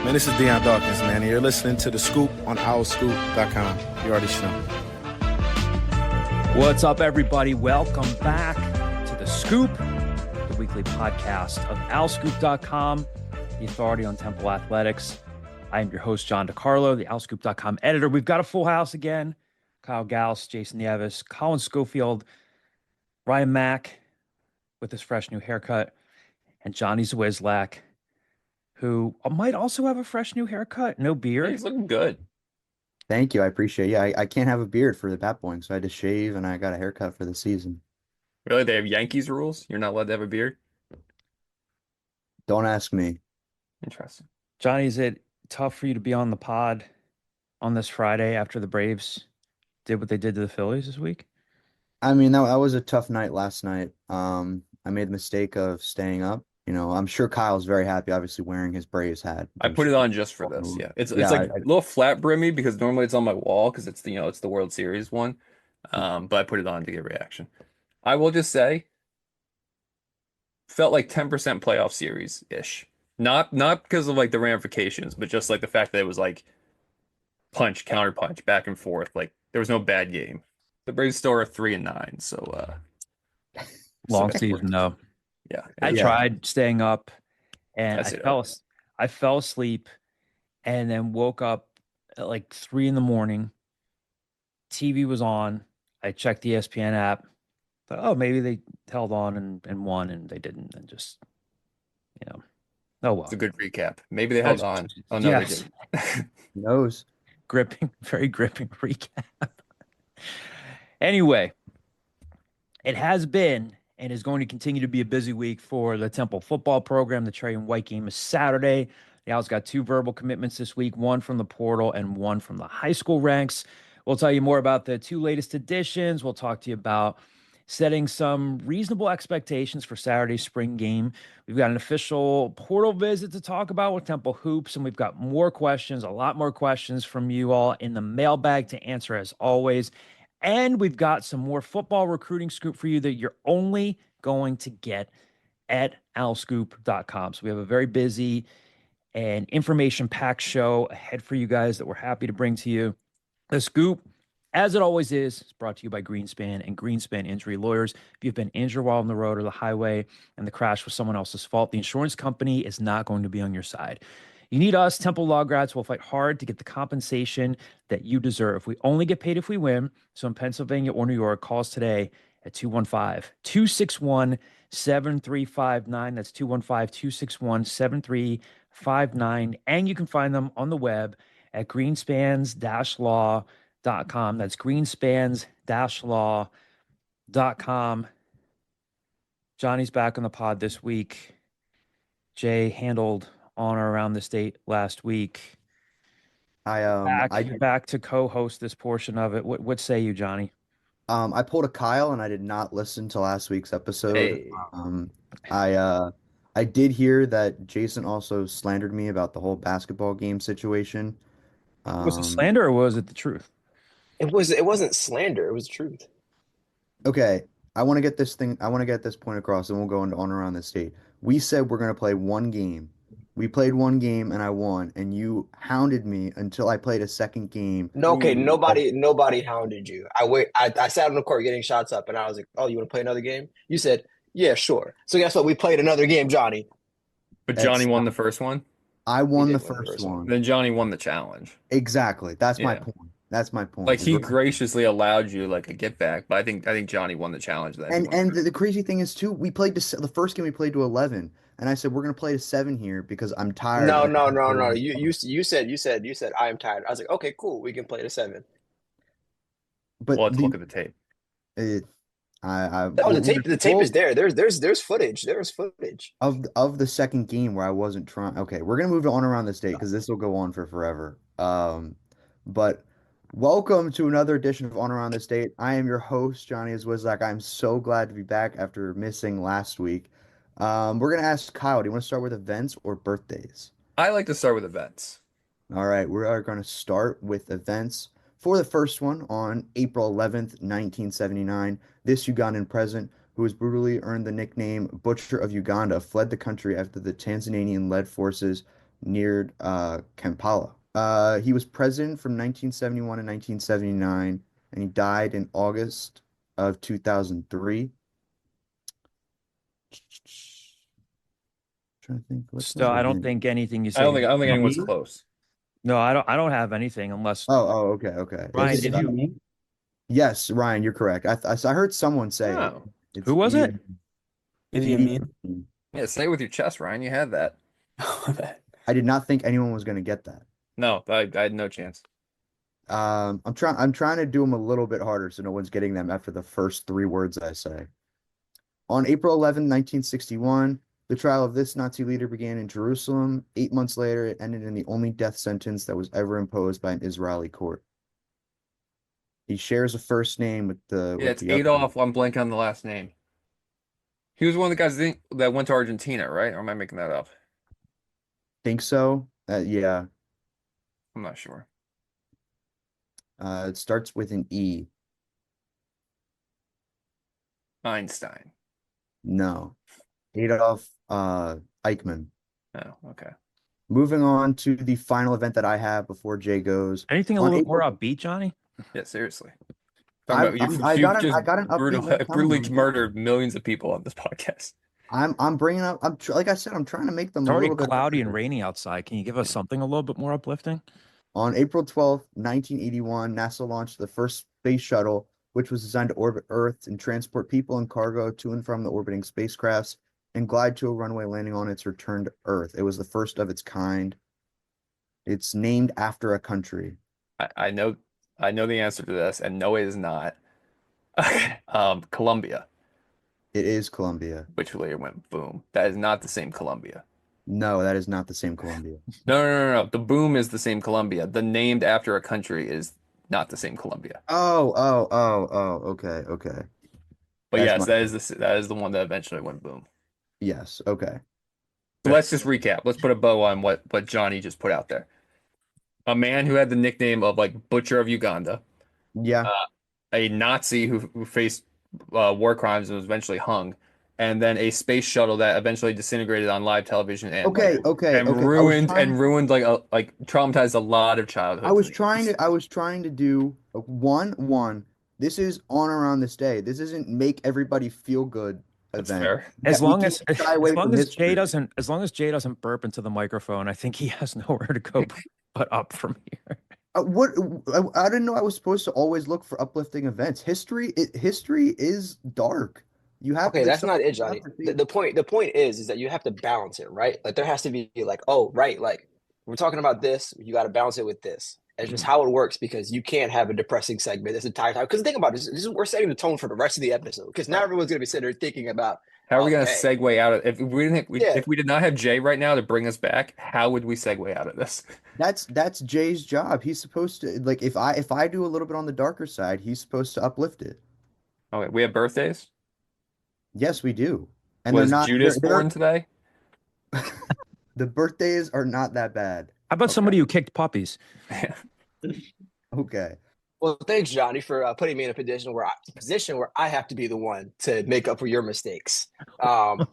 Man, this is Deion Dawkins, man, and you're listening to The Scoop on OwlScoop.com. You already know. What's up, everybody? Welcome back to The Scoop, the weekly podcast of OwlScoop.com, the authority on Temple Athletics. I am your host, John DeCarlo, the OwlScoop.com editor. We've got a full house again. Kyle Gauss, Jason Nieves, Colin Schofield, Ryan Mack with his fresh new haircut, and Johnny Zwizlak, who might also have a fresh new haircut, no Yeah, beard. he's looking good. Thank you. I appreciate it. Yeah, I can't have a beard for the bat boing, so I had to shave and I got a haircut for the season. Really? They have Yankees rules? You're not allowed to have a beard? Don't ask me. Interesting. Johnny, is it tough for you to be on the pod on this Friday after the Braves did what they did to the Phillies this week? I mean, that was a tough night last night. I made the mistake of staying up. You know, I'm sure Kyle's very happy, obviously wearing his Braves hat. I put it on just for this. Yeah. It's like a little flat brimmy because normally it's on my wall because it's it's the World Series one. But I put it on to get reaction. I will just say felt like 10% playoff series-ish. Not because of like the ramifications, but just like the fact that it was like punch, counter punch, back and forth. Like there was no bad game. The Braves still are 3-9, so Long so season, though. yeah. I tried staying up, and I fell asleep, and then woke up at like 3 a.m. TV was on. I checked the ESPN app. Thought, oh, maybe they held on and won, and they didn't. And just, oh well. It's a good recap. Maybe they held on. Oh no, yes. they didn't. Who knows? Very gripping recap. Anyway, it has been and is going to continue to be a busy week for the Temple football program. The Trey and White game is Saturday. The Owls got 2 verbal commitments this week, one from the portal and one from the high school ranks. We'll tell you more about the 2 latest additions. We'll talk to you about setting some reasonable expectations for Saturday's spring game. We've got an official portal visit to talk about with Temple Hoops, and we've got more questions, a lot more questions from you all in the mailbag to answer as always. And we've got some more football recruiting scoop for you that you're only going to get at owlscoop.com. So we have a very busy and information-packed show ahead for you guys that we're happy to bring to you. The Scoop, as it always is brought to you by Greenspan and Greenspan Injury Lawyers. If you've been injured while on the road or the highway and the crash was someone else's fault, the insurance company is not going to be on your side. You need us. Temple Law Grads will fight hard to get the compensation that you deserve. We only get paid if we win. So in Pennsylvania or New York, call us today at 215-261-7359. That's 215-261-7359. And you can find them on the web at greenspans-law.com. That's greenspans-law.com. Johnny's back on the pod this week. Jay handled on or around the state last week. Back to co-host this portion of it. What say you, Johnny? I pulled a Kyle and I did not listen to last week's episode. Hey. I did hear that Jason also slandered me about the whole basketball game situation. Was it slander or was it the truth? It wasn't slander, it was truth. Okay, I want to get this point across, and we'll go into on around the state. We said we're going to play one game. We played one game and I won, and you hounded me until I played a second game. No, okay, nobody hounded you. I sat on the court getting shots up, and I was like, "Oh, you want to play another game?" You said, "Yeah, sure." So guess what? We played another game, Johnny. But Johnny won the first one? I won the first one. Then Johnny won the challenge. Exactly. That's my point. That's my point. Like he graciously allowed you like a get back, but I think Johnny won the challenge. And the crazy thing is too, we played the first game we played to 11, and I said we're gonna play to 7 here because I'm tired. No. You said I am tired. I was like, okay, cool, we can play to 7. But let's look at the tape. The tape is there. There's footage. There's footage of the second game where I wasn't trying. Okay, we're gonna move on around the state because this will go on for forever. But welcome to another edition of On Around the State. I am your host, Johnny Zwizlak. I'm so glad to be back after missing last week. We're going to ask Kyle, do you want to start with events or birthdays? I like to start with events. All right, we are going to start with events. For the first one, on April 11th, 1979, this Ugandan president, who was brutally earned the nickname Butcher of Uganda, fled the country after the Tanzanian-led forces near Kampala. He was president from 1971 to 1979, and he died in August of 2003. Trying to think what's Still, I another don't hint. think anything you I don't say. think anyone's Me? close. No, I don't have anything unless Okay. Ryan, It's did you? yes, Ryan, you're correct. I heard someone say it. Oh. It's Who was it? Idi Idi Amin. Amin. Yeah, say it with your chest, Ryan. You had that. I did not think anyone was going to get that. No, I had no chance. I'm trying to do them a little bit harder so no one's getting them after the first three words I say. On April 11, 1961, the trial of this Nazi leader began in Jerusalem. 8 months later, it ended in the only death sentence that was ever imposed by an Israeli court. He shares a first name with Yeah, it's the other. Adolf. I'm blanking on the last name. He was one of the guys that went to Argentina, right? Or am I making that up? Think so? Yeah. I'm not sure. It starts with an E. Einstein. No. Adolf Eichmann. Oh, okay. Moving on to the final event that I have before Jay goes. Anything a On little bit more April, upbeat, Johnny? Yeah, seriously. Talking about I you've got just I got an upbeat note coming brutally right now. murdered millions of people on this podcast. I'm bringing up. Like I said, I'm trying to make them It's a already little bit cloudy and harder. rainy outside. Can you give us something a little bit more uplifting? On April 12th, 1981, NASA launched the first space shuttle, which was designed to orbit Earth and transport people and cargo to and from the orbiting spacecrafts and glide to a runway landing on its return to Earth. It was the first of its kind. It's named after a country. I know the answer to this, and no, it is not. Colombia, It is Colombia. which later went boom. That is not the same Colombia. No, that is not the same Colombia. No. The boom is the same Colombia. The named after a country is not the same Colombia. Okay. But That's yes, my that is the one that eventually went boom. yes. Okay. So let's just recap. Let's put a bow on what Johnny just put out there. A man who had the nickname of like Butcher of Uganda, Yeah. a Nazi who faced war crimes and was eventually hung, and then a space shuttle that eventually disintegrated on live television and Okay. ruined like traumatized a lot of childhoods. I was trying to do a one. This is on around this day. This isn't make everybody feel good That's event. fair. As We long can't as shy away from history. as long as Jay doesn't burp into the microphone, I think he has nowhere to go but up from here. What I didn't know I was supposed to always look for uplifting events. History is dark. You have Okay, this that's stuff not it, you have Johnny. to see. The point is that you have to balance it, right? Like there has to be like, oh, right, like we're talking about this, you got to balance it with this. It's just how it works because you can't have a depressing segment this entire time. Because think about it, we're setting the tone for the rest of the episode. Because now everyone's gonna be sitting there thinking about, How are we oh, going to dang, segue out of yeah, if we did not have Jay right now to bring us back? How would we segue out of this? That's Jay's job. He's supposed to like if I do a little bit on the darker side, he's supposed to uplift it. Okay, we have birthdays. Yes, we do. And Was Judas born they're today? the birthdays are not that bad. How about somebody who kicked puppies? Okay. well, thanks, Johnny, for putting me in a position where I have to be the one to make up for your mistakes. How is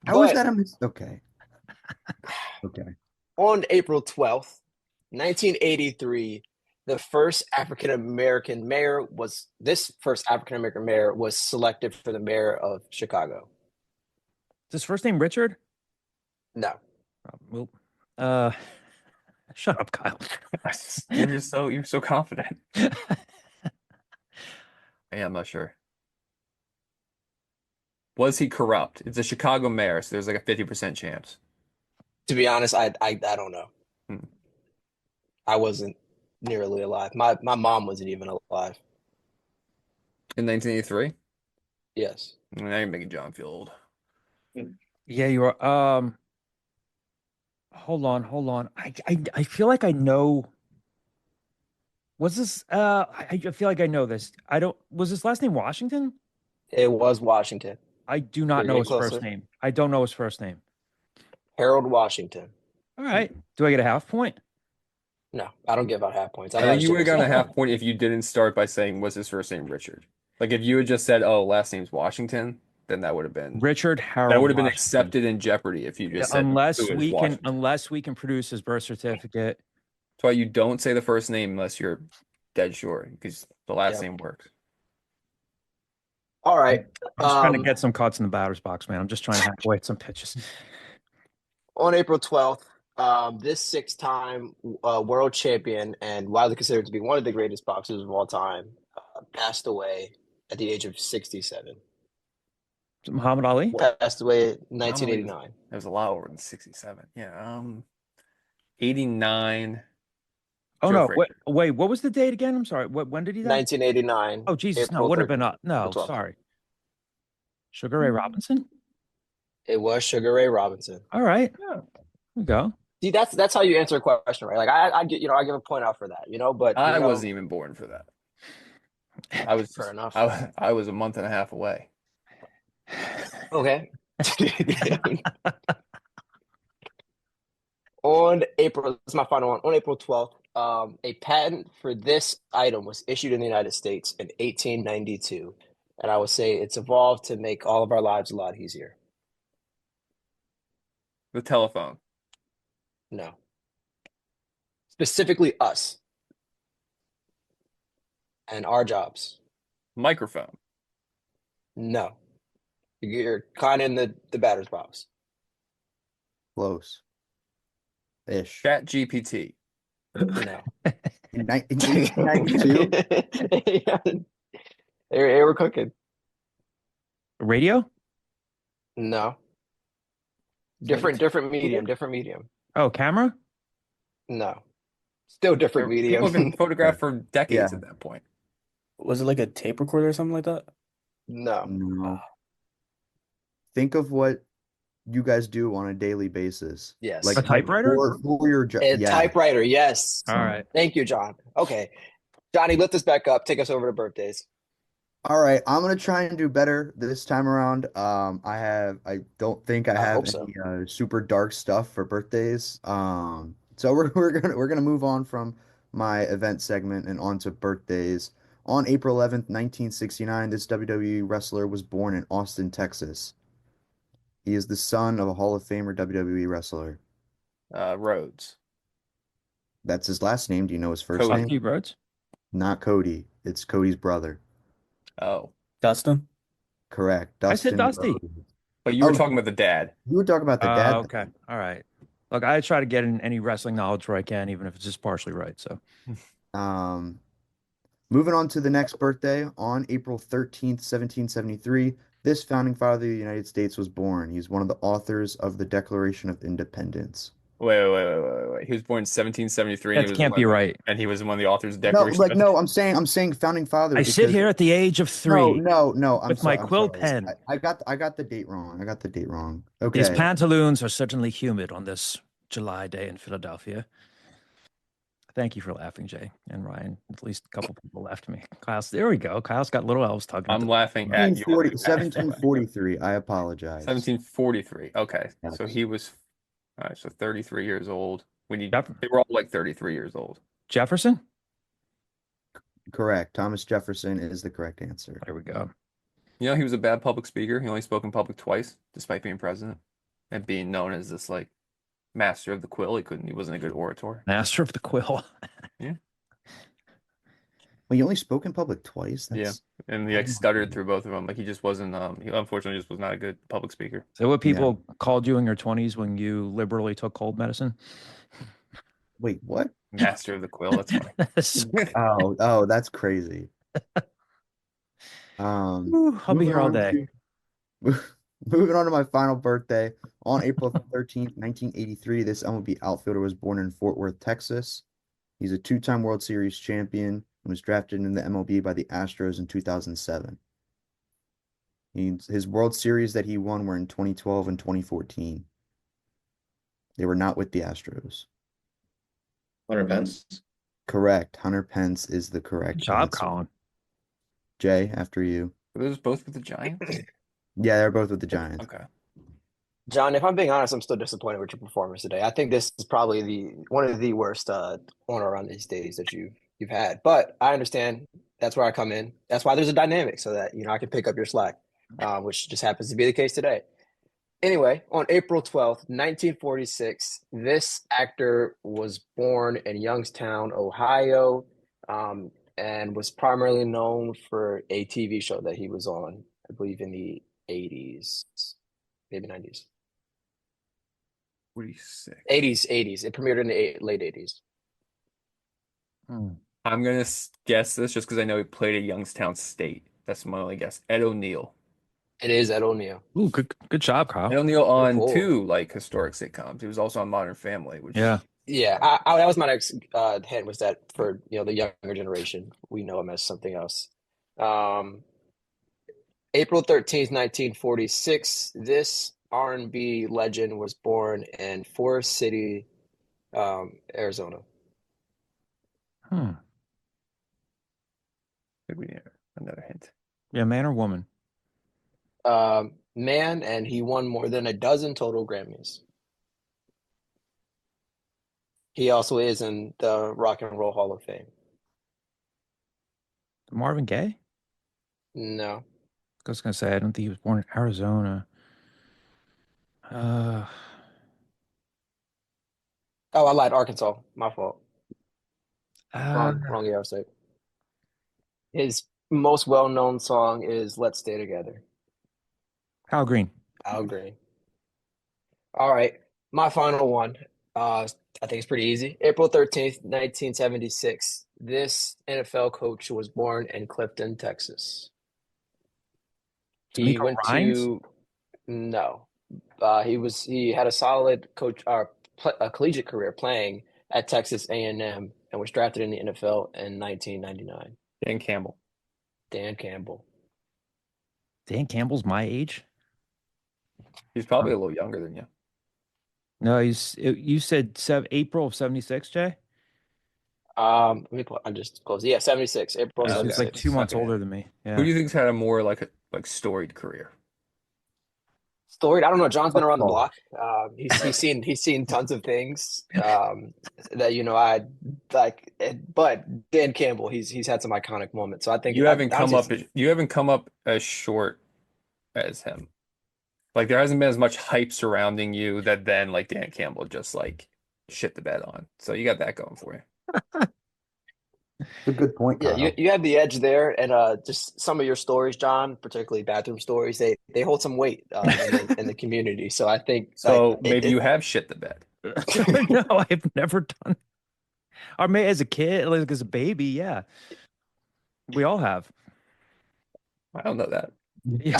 But that a okay. Okay. on April 12th, 1983, the first African American mayor was selected for the mayor of Chicago. Is his first name Richard? No. Well, uh, shut up, Kyle. You're so confident. Yeah, I'm not sure. Was he corrupt? It's a Chicago mayor, so there's like a 50% chance. To be honest, I don't know. Hmm. I wasn't nearly alive. My mom wasn't even alive. In 1983? Yes. Now you're making John feel old. Yeah, you are. Hold on. I feel like I know. Was this? I feel like I know this. I don't. Was his last name Washington? It was Washington. I do You're not know getting his first closer. name. I don't know his first name. Harold Washington. All right. Do I get a half point? No, I don't give out half points. I think you would have gotten a half point if you didn't start by saying, was his first name Richard? Like if you had just said, oh, last name's Washington, then that would have been Richard Harold that would have been Washington. accepted in jeopardy if you just said unless Lewis we Washington. can unless we can produce his birth certificate. That's why you don't say the first name unless you're dead sure, because the last name works. All right. I'm just trying to get some cuts in the batter's box, man. I'm just trying to hack away at some pitches. On April 12th, this 6-time world champion and widely considered to be one of the greatest boxers of all time passed away at the age of 67. Muhammad Ali? Passed away in 1989. That was a lot over than 67. Yeah. 89. Oh, Joe no. Frazier. Wait, what was the date again? I'm sorry. When did he die? 1989. Oh, Jesus. No, April wouldn't have been. No, 12th. sorry. Sugar Ray Robinson? It was Sugar Ray Robinson. All right. Yeah. There we go. See, that's how you answer a question, right? Like I get, I give a point out for that, but I wasn't even born for that. I was fair enough. I was a month and a half away. Okay. On April, this is my final one. On April 12th, a patent for this item was issued in the United States in 1892. And I would say it's evolved to make all of our lives a lot easier. The telephone. No. Specifically us. And our jobs. Microphone. No. You're kind of in the batter's box. Close. Ish. Chat GPT. No. In 1992? Yeah. They were cooking. Radio? No. Different medium. Oh, camera? No. Still different People medium. have been photographed for decades Yeah. at that point. Was it like a tape recorder or something like that? No. No. Think of what you guys do on a daily basis. Yes. A typewriter? For your job. A typewriter, yes. All right. Thank you, John. Okay. Johnny, lift us back up. Take us over to birthdays. All right, I'm gonna try and do better this time around. I don't think I have hope so. any super dark stuff for birthdays. So we're gonna move on from my event segment and on to birthdays. On April 11th, 1969, this WWE wrestler was born in Austin, Texas. He is the son of a Hall of Famer WWE wrestler. Rhodes. That's his last name. Do you know his first Cody. name? Bucky Rhodes? Not Cody. It's Cody's brother. Oh. Dustin? Correct. I said Dustin Dusty. Rhodes. But you were Oh. talking about the dad. You were talking about the dad. Okay. All right. Look, I try to get in any wrestling knowledge where I can, even if it's just partially right. So Moving on to the next birthday, on April 13th, 1773, this founding father of the United States was born. He's one of the authors of the Declaration of Independence. Wait. He was born in 1773. that can't be right. And he was one of the authors of No, Declaration. I'm saying founding father. I sit here at the age of 3 No, I'm with my I'm quill sorry. pen. I got the date wrong. These Okay. pantaloons are certainly humid on this July day in Philadelphia. Thank you for laughing, Jay and Ryan. At least a couple people laughed me. Kyle's, there we go. Kyle's got little elves tugging. I'm laughing at you. 1743. I apologize. 1743. Okay. Yes. So he was all right, so 33 years old. They Jeff- were all like 33 years old. Jefferson? Correct. Thomas Jefferson is the correct answer. There we go. You know, he was a bad public speaker. He only spoke in public twice, despite being president and being known as this like master of the quill. He wasn't a good orator. Master of the quill. Well, you only spoke in public twice. That's... And he like stuttered through both of them. Like he just wasn't he unfortunately just was not a good public speaker. So what people called you in your 20s when you liberally took cold medicine? Wait, what? Master of the quill, that's funny. Oh, that's crazy. Ooh, I'll be here all day. Moving on to my final birthday. On April 13th, 1983, this MLB outfielder was born in Fort Worth, Texas. He's a two-time World Series champion and was drafted in the MLB by the Astros in 2007. His World Series that he won were in 2012 and 2014. They were not with the Astros. Hunter Pence. Correct. Hunter Pence is the correct Good job, answer. Colin. Jay, after you. Were those both with the Giants? Yeah, they're both with the Giants. Okay. John, if I'm being honest, I'm still disappointed with your performance today. I think this is probably one of the worst on around these days that you've had. But I understand that's where I come in. That's why there's a dynamic so that I can pick up your slack. which just happens to be the case today. Anyway, on April 12th, 1946, this actor was born in Youngstown, Ohio, and was primarily known for a TV show that he was on, I believe in the 80s, maybe 90s. 46. 80s. It premiered in the late 80s. I'm going to guess this just because I know he played at Youngstown State. That's my only guess. Ed O'Neill. It is Ed O'Neill. Ooh, good job, Kyle. Ed O'Neill on cool. 2 like historic sitcoms. He was also on Modern Family, which Yeah, that was my next hint, was that for the younger generation, we know him as something else. April 13th, 1946, this R&B legend was born in Forest City, Arizona. I think we need another hint. Yeah, man or woman? Man, and he won more than a dozen total Grammys. He also is in the Rock and Roll Hall of Fame. Marvin Gaye? No. I was going to say, I don't think he was born in Arizona. Oh, I lied. Arkansas. My fault. Wrong year, I was like. His most well-known song is "Let's Stay Together." Al Green. Al Green. All right, my final one. I think it's pretty easy. April 13th, 1976. This NFL coach was born in Clifton, Texas. He went to no. He had a solid coach a collegiate career playing at Texas A&M and was drafted in the NFL in 1999. Dan Campbell. Dan Campbell. Dan Campbell's my age? He's probably a little younger than you. No, you said April of 76, Jay? Let me pull, I just closed. Yeah, 76. April He's 76. like 2 months older than me. Yeah. Who do you think's had a more like storied career? Storied? I don't know. John's been around the block. He's seen tons of things that I like. But Dan Campbell, he's had some iconic moments. So I think you haven't come up as short as him. Like there hasn't been as much hype surrounding you that then like Dan Campbell just like shit the bed on. So you got that going for you. It's a good point, Kyle. Yeah, you have the edge there, and just some of your stories, John, particularly bathroom stories, they hold some weight in the community. So I think so. Maybe you have shit the bed. No, I've never done. Or maybe as a kid, like as a baby, yeah, we all have. I don't know that. Yeah.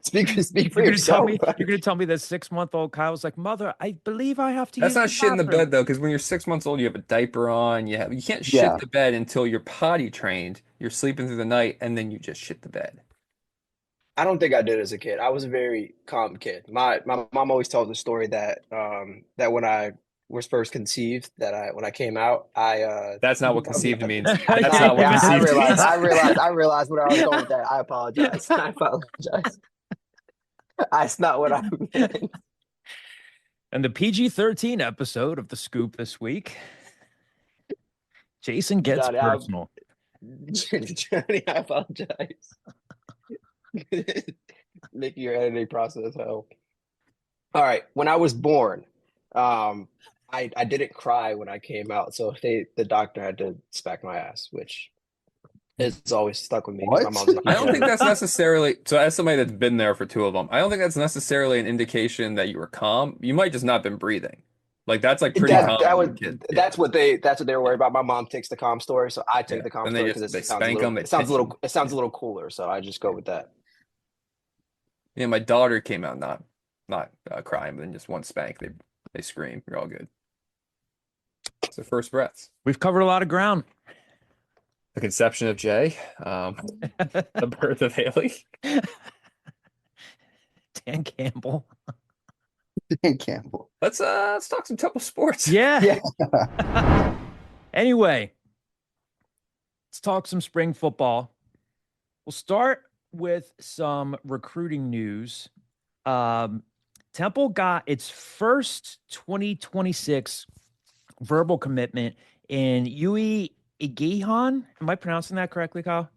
speak for yourself. You're gonna tell me that 6-month-old Kyle was like, "Mother, I believe I have to." That's use not shit in the bathroom." bed though, because when you're 6 months old, you have a diaper on. You can't shit the bed until you're potty trained. You're sleeping through the night, and then you just shit the bed. I don't think I did as a kid. I was a very calm kid. My mom always tells the story that that when I was first conceived, when I came out, that's not what conceived means. That's not what conceived means. I realized where I was going with that. I apologize. That's not what I meant. And the PG-13 episode of The Scoop this week, Jason gets personal. Johnny, I apologize. Making your editing process help. All right. When I was born, I didn't cry when I came out, so the doctor had to smack my ass, which is always stuck with me. What? My mom's like, I don't think that's necessarily. So as somebody that's been there for 2 of them, I don't think that's necessarily an indication that you were calm. You might just not been breathing. Like that's like pretty calm. That's what they were worried about. My mom takes the calm story, so I take the calm story because it sounds a little cooler. So I just go with that. Yeah, my daughter came out not crying, but then just one spank. They scream. You're all good. It's their first breaths. We've covered a lot of ground. The conception of Jay, the birth of Haley, Dan Campbell. Dan Campbell. Let's talk some Temple sports. Yeah. Anyway, let's talk some spring football. We'll start with some recruiting news. Temple got its first 2026 verbal commitment in Yui Igihan. Am I pronouncing that correctly, Kyle?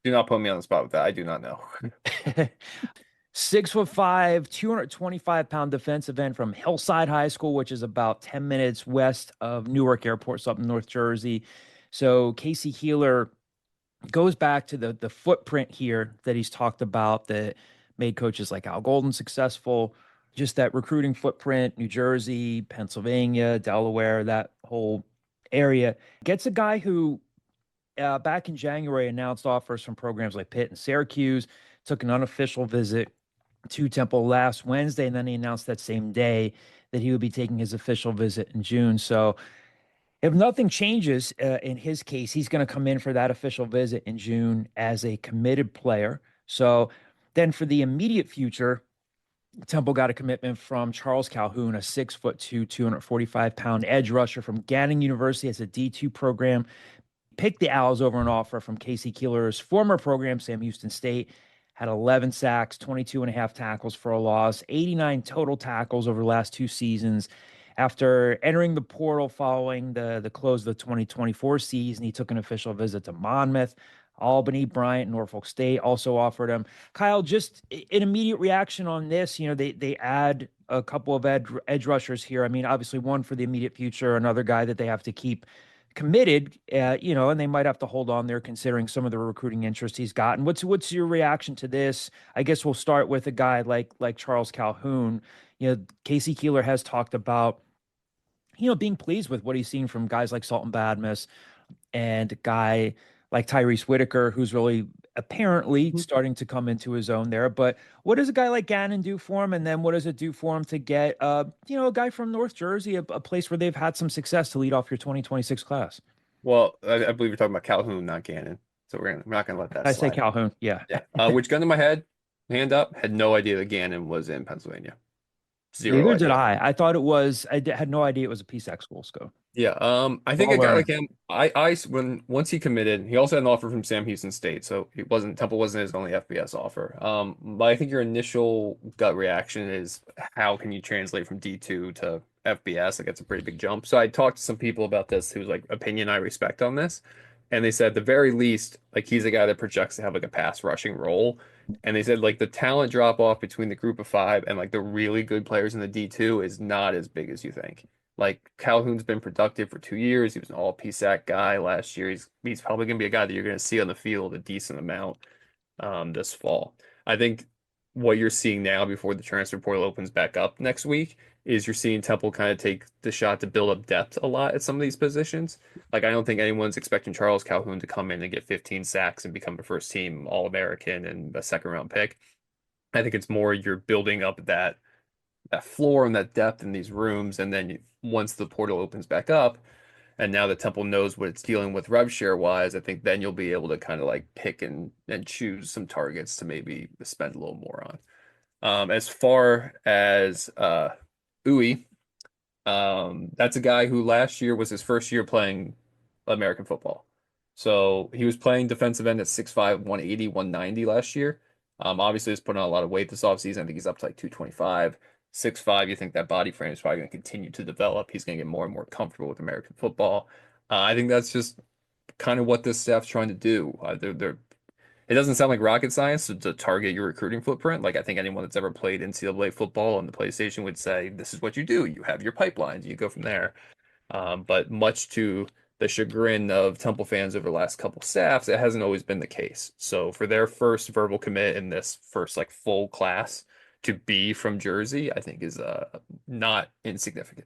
Do not put me on the spot with that. I do not know. 6'5", 225-pound defensive end from Hillside High School, which is about 10 minutes west of Newark Airport, so up in North Jersey. So Casey Healer goes back to the footprint here that he's talked about that made coaches like Al Golden successful. Just that recruiting footprint, New Jersey, Pennsylvania, Delaware, that whole area. Gets a guy who back in January announced offers from programs like Pitt and Syracuse, took an unofficial visit to Temple last Wednesday, and then he announced that same day that he would be taking his official visit in June. So if nothing changes in his case, he's going to come in for that official visit in June as a committed player. So then for the immediate future, Temple got a commitment from Charles Calhoun, a 6'2", 245-pound edge rusher from Gannon University as a D2 program. Picked the Owls over an offer from Casey Keeler's former program, Sam Houston State. Had 11 sacks, 22 and a half tackles for a loss, 89 total tackles over the last 2 seasons. After entering the portal following the close of the 2024 season, he took an official visit to Monmouth. Albany, Bryant, Norfolk State also offered him. Kyle, just an immediate reaction on this. You know, they add a couple of edge rushers here. I mean, obviously one for the immediate future, another guy that they have to keep committed, you know, and they might have to hold on there considering some of the recruiting interest he's gotten. What's your reaction to this? I guess we'll start with a guy like Charles Calhoun. You know, Casey Keeler has talked about, you know, being pleased with what he's seen from guys like Sultan Badmus and a guy like Tyrese Whitaker, who's really apparently starting to come into his own there. But what does a guy like Gannon do for him? And then what does it do for him to get, you know, a guy from North Jersey, a place where they've had some success to lead off your 2026 class? Well, I believe you're talking about Calhoun, not Gannon. So we're not gonna let that I slide. say Calhoun, yeah. Which gun to my head, hand up, had no idea that Gannon was in Pennsylvania. Zero Neither idea. did I. I thought it was. Had no idea it was a PSAC school. So Yeah, I think a guy like him, once he committed, he also had an offer from Sam Houston State, so Temple wasn't his only FBS offer. But I think your initial gut reaction is how can you translate from D2 to FBS? Like that's a pretty big jump. So I talked to some people about this whose like opinion I respect on this, and they said at the very least, like he's a guy that projects to have like a pass rushing role. And they said like the talent drop off between the group of 5 and like the really good players in the D2 is not as big as you think. Like Calhoun's been productive for 2 years. He was an all PSAC guy last year. He's probably gonna be a guy that you're gonna see on the field a decent amount this fall. I think what you're seeing now before the transfer portal opens back up next week is you're seeing Temple kind of take the shot to build up depth a lot at some of these positions. Like I don't think anyone's expecting Charles Calhoun to come in and get 15 sacks and become a first team All-American and a second round pick. I think it's more you're building up that floor and that depth in these rooms, and then once the portal opens back up, and now that Temple knows what it's dealing with rev share wise, I think then you'll be able to kind of like pick and choose some targets to maybe spend a little more on. As far as Uwe, that's a guy who last year was his first year playing American football. So he was playing defensive end at 6'5", 180, 190 last year. Obviously he's putting on a lot of weight this offseason. I think he's up to like 225. 6'5", you think that body frame is probably going to continue to develop. He's going to get more and more comfortable with American football. I think that's just kind of what this staff's trying to do. It doesn't sound like rocket science to target your recruiting footprint. Like I think anyone that's ever played NCAA football on the PlayStation would say, this is what you do. You have your pipelines. You go from there. But much to the chagrin of Temple fans over the last couple staffs, it hasn't always been the case. So for their first verbal commit in this first like full class to be from Jersey, I think is not insignificant.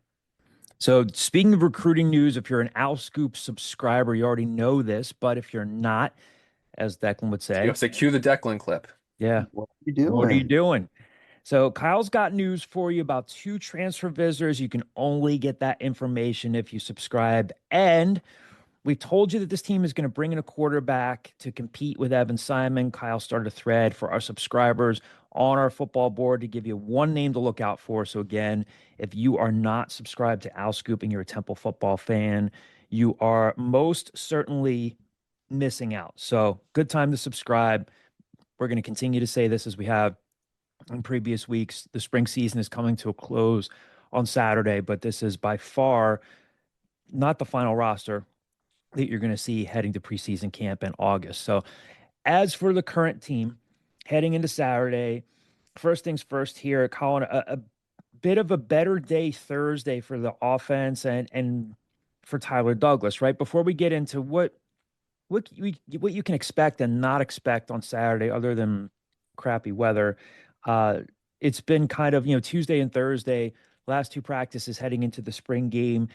So speaking of recruiting news, if you're an Owl Scoop subscriber, you already know this, but if you're not, as Declan would say, cue the Declan clip. Yeah. What are you doing? What are you doing? So Kyle's got news for you about 2 transfer visitors. You can only get that information if you subscribe. And we told you that this team is going to bring in a quarterback to compete with Evan Simon. Kyle started a thread for our subscribers on our football board to give you one name to look out for. So again, if you are not subscribed to Owl Scoop and you're a Temple football fan, you are most certainly missing out. So good time to subscribe. We're going to continue to say this as we have in previous weeks. The spring season is coming to a close on Saturday, but this is by far not the final roster that you're going to see heading to preseason camp in August. So as for the current team heading into Saturday, first things first here, Colin, a bit of a better day Thursday for the offense and for Tyler Douglas, right? Before we get into what you can expect and not expect on Saturday, other than crappy weather, uh, it's been kind of Tuesday and Thursday, last two practices heading into the spring game.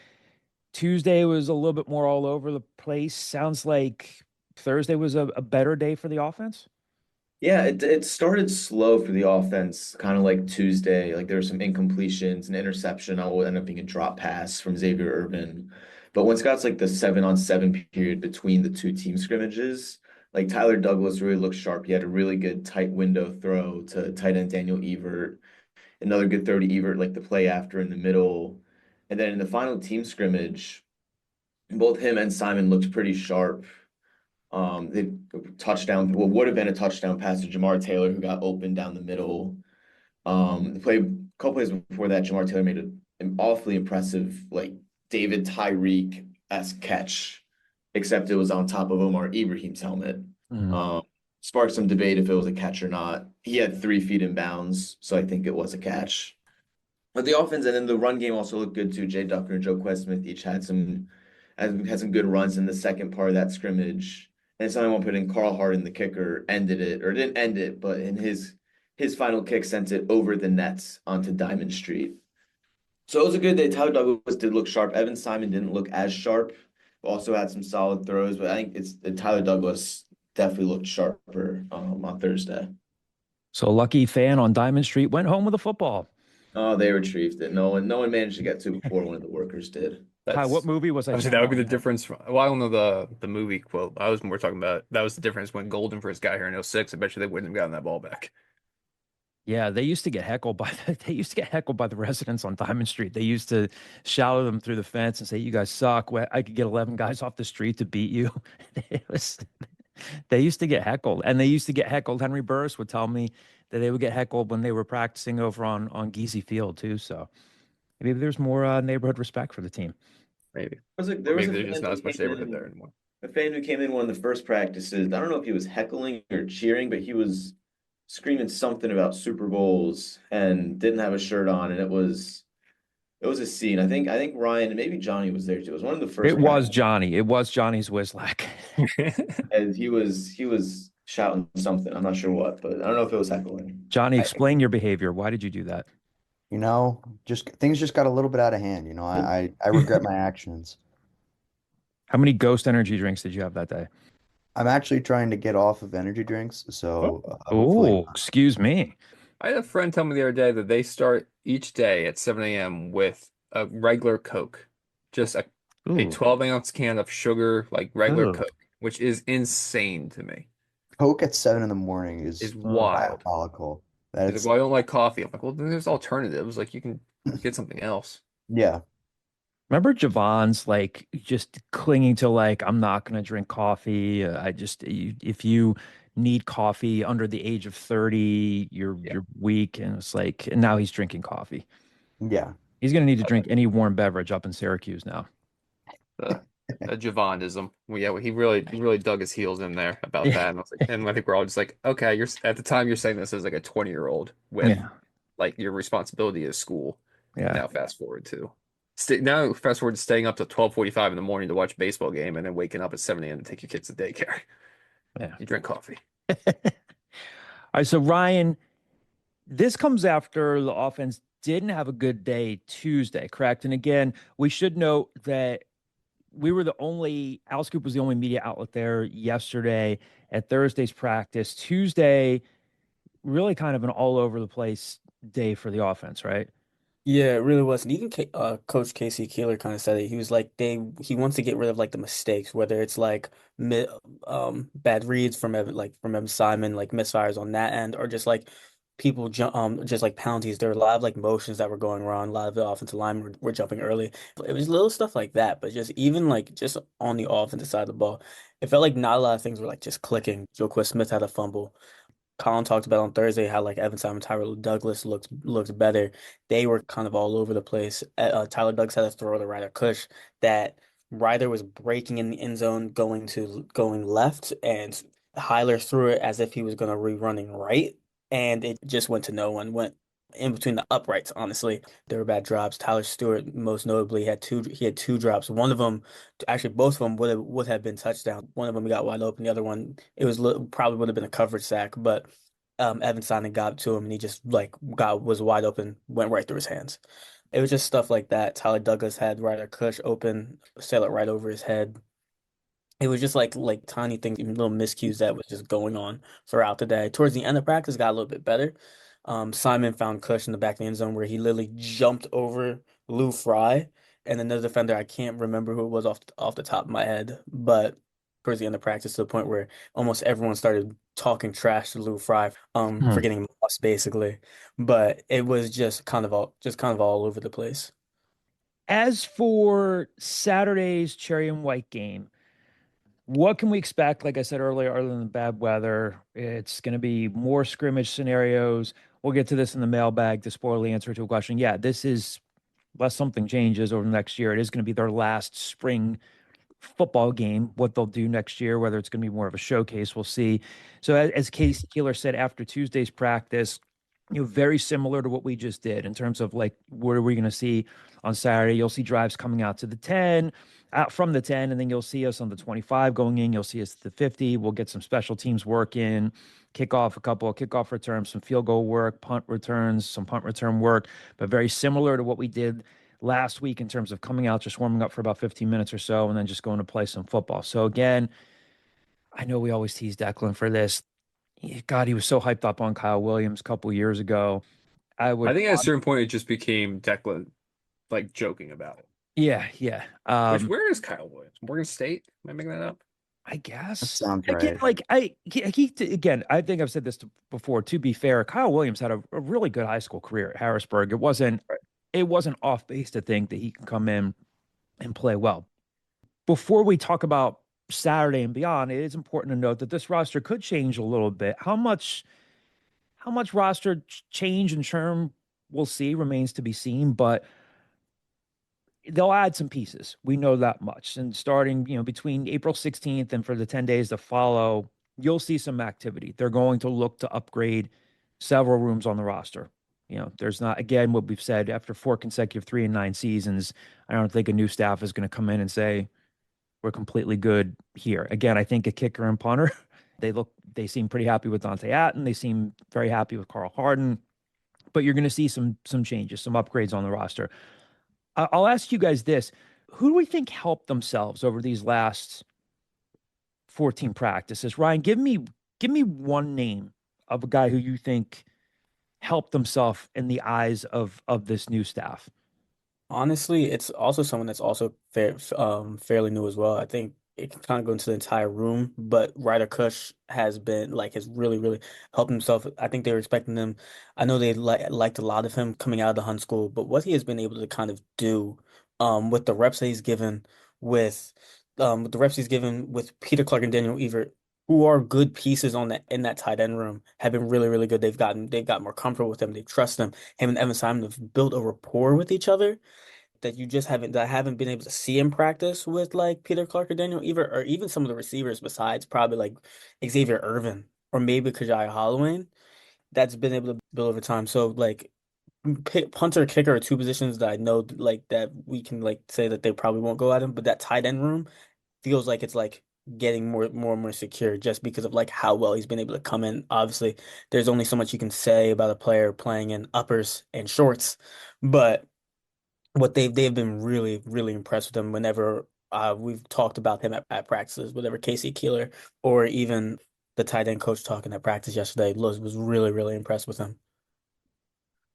Tuesday was a little bit more all over the place. Sounds like Thursday was a better day for the offense. Yeah, it started slow for the offense, kind of like Tuesday. Like there were some incompletions, an interception. Will end up being a drop pass from Xavier Urban. But once it got to like the 7-on-7 period between the two team scrimmages, like Tyler Douglas really looked sharp. He had a really good tight window throw to tight end Daniel Evert. Another good throw to Evert, like the play after in the middle. And then in the final team scrimmage, both him and Simon looked pretty sharp. They touchdown, what would have been a touchdown pass to Jamar Taylor, who got open down the middle. A couple plays before that, Jamar Taylor made an awfully impressive, like David Tyreek-esque catch, except it was on top of Omar Ibrahim's helmet. Sparked some debate if it was a catch or not. He had 3 feet in bounds, so I think it was a catch. But the offense and then the run game also looked good too. Jay Ducker and Joe Questsmith each had some good runs in the second part of that scrimmage. And someone won't put in Carl Harden, the kicker, ended it, or didn't end it, but in his final kick sent it over the nets onto Diamond Street. So it was a good day. Tyler Douglas did look sharp. Evan Simon didn't look as sharp, but also had some solid throws. But I think it's Tyler Douglas definitely looked sharper on Thursday. So a lucky fan on Diamond Street went home with a football. Oh, they retrieved it. No one managed to get to it before one of the workers did. Hi, what movie was I? Actually, that would be the difference. Well, I don't know the movie quote. I was more talking about that was the difference when Golden first got here in 06. I bet you they wouldn't have gotten that ball back. Yeah, they used to get heckled by the residents on Diamond Street. They used to shout at them through the fence and say, "You guys suck. I could get 11 guys off the street to beat you." They used to get heckled, and they used to get heckled. Henry Burris would tell me that they would get heckled when they were practicing over on Geesey Field too. So maybe there's more neighborhood respect for the team. Maybe. There's just not as much neighborhood there anymore. A fan who came in one of the first practices. I don't know if he was heckling or cheering, but he was screaming something about Super Bowls and didn't have a shirt on, and it was a scene. I think Ryan and maybe Johnny was there too. It was one of the first. It was Johnny. It was Johnny's Wislack. And he was shouting something. I'm not sure what, but I don't know if it was heckling. Johnny, explain your behavior. Why did you do that? Things just got a little bit out of hand. I regret my actions. How many Ghost energy drinks did you have that day? I'm actually trying to get off of energy drinks, so Excuse me. I had a friend tell me the other day that they start each day at 7 a.m. with a regular Coke, just a 12-ounce can of sugar, like regular Coke, which is insane to me. Coke at 7 in the morning is wild. Diabolical. Like, well, I don't like coffee. I'm like, well, then there's alternatives. Like you can get something else. Yeah. Remember Javon's like just clinging to like, I'm not going to drink coffee. If you need coffee under the age of 30, you're weak. And it's like, and now he's drinking coffee. Yeah. He's going to need to drink any warm beverage up in Syracuse now. A Javondism. Well, yeah, he really dug his heels in there about that. And I think we're all just like, okay, you're at the time you're saying this as like a 20-year-old with like your responsibility is school. Yeah. Now fast forward to staying up till 12:45 in the morning to watch a baseball game and then waking up at 7 a.m. to take your kids to daycare. Yeah. You drink coffee. All right, so Ryan, this comes after the offense didn't have a good day Tuesday, correct? And again, we should note that Al Scoop was the only media outlet there yesterday at Thursday's practice. Tuesday, really kind of an all over the place day for the offense, right? Yeah, it really was. And even Coach Casey Keeler kind of said it. He was like he wants to get rid of like the mistakes, whether it's like bad reads from Evan Simon, like misfires on that end, or just like people just like penalties. There were a lot of like motions that were going wrong. A lot of the offensive linemen were jumping early. It was little stuff like that, but just even like just on the offensive side of the ball, it felt like not a lot of things were like just clicking. Joe Smith had a fumble. Colin talked about on Thursday how like Evan Simon, Tyler Douglas looked better. They were kind of all over the place. Tyler Douglas had a throw to Ryder Cush that Ryder was breaking in the end zone, going left, and Hyler threw it as if he was going to be running right, and it just went to no one. Went in between the uprights, honestly. There were bad drops. Tyler Stewart, most notably, he had two drops. One of them, actually, both of them would have been touchdown. One of them got wide open. The other one, it was probably would have been a coverage sack, but Evan Simon got it to him, and he just like was wide open, went right through his hands. It was just stuff like that. Tyler Douglas had Ryder Cush open, sail it right over his head. It was just like tiny things, little miscues that was just going on throughout the day. Towards the end of practice, got a little bit better. Simon found Cush in the back of the end zone where he literally jumped over Lou Fry and another defender. I can't remember who it was off the top of my head, but towards the end of practice, to the point where almost everyone started talking trash to Lou Fry, for getting lost basically. But it was just kind of all over the place. As for Saturday's Cherry and White game, what can we expect? Like I said earlier, other than the bad weather, it's going to be more scrimmage scenarios. We'll get to this in the mailbag to spoil the answer to a question. Yeah, this is, unless something changes over the next year, it is going to be their last spring football game. What they'll do next year, whether it's going to be more of a showcase, we'll see. So as Casey Keeler said after Tuesday's practice, very similar to what we just did in terms of like, what are we going to see on Saturday? You'll see drives coming out to the 10, out from the 10, and then you'll see us on the 25 going in. You'll see us at the 50. We'll get some special teams work in, a couple of kickoff returns, some field goal work, punt returns, some punt return work, but very similar to what we did last week in terms of coming out, just warming up for about 15 minutes or so, and then just going to play some football. So again, I know we always tease Declan for this. God, he was so hyped up on Kyle Williams a couple years ago. I think at a certain point it just became Declan like joking about it. Yeah. Where is Kyle Williams? Morgan State? Am I making that up? I guess. That sounds Again, right. again, I think I've said this before. To be fair, Kyle Williams had a really good high school career at Harrisburg. It wasn't off base to think that he can come in and play well. Before we talk about Saturday and beyond, it is important to note that this roster could change a little bit. How much roster change and churn we'll see remains to be seen, but they'll add some pieces. We know that much. And starting, between April 16th and for the 10 days to follow, you'll see some activity. They're going to look to upgrade several rooms on the roster. There's not, again, what we've said after 4 consecutive 3-9 seasons. I don't think a new staff is going to come in and say, we're completely good here. Again, I think a kicker and punter, they seem pretty happy with Dante Atten. They seem very happy with Carl Harden, but you're going to see some changes, some upgrades on the roster. I'll ask you guys this. Who do we think helped themselves over these last 14 practices? Ryan, give me one name of a guy who you think helped himself in the eyes of this new staff. Honestly, it's also someone that's also fairly new as well. I think it can kind of go into the entire room, but Ryder Cush has really, really helped himself. I think they were expecting him. I know they liked a lot of him coming out of the Hun school, but what he has been able to kind of do, with the reps that he's given with, with the reps he's given with Peter Clark and Daniel Evert, who are good pieces in that tight end room, have been really, really good. They've got more comfortable with him. They trust him. Him and Evan Simon have built a rapport with each other that I haven't been able to see in practice with like Peter Clark or Daniel Evert, or even some of the receivers besides probably like Xavier Irvin or maybe Kajai Holloway, that's been able to build over time. So like punter, kicker are two positions that I know like that we can like say that they probably won't go at him, but that tight end room feels like it's like getting more and more secure just because of like how well he's been able to come in. Obviously, there's only so much you can say about a player playing in uppers and shorts, but what they've been really, really impressed with him whenever we've talked about him at practices, whatever Casey Keeler or even the tight end coach talking at practice yesterday was really, really impressed with him.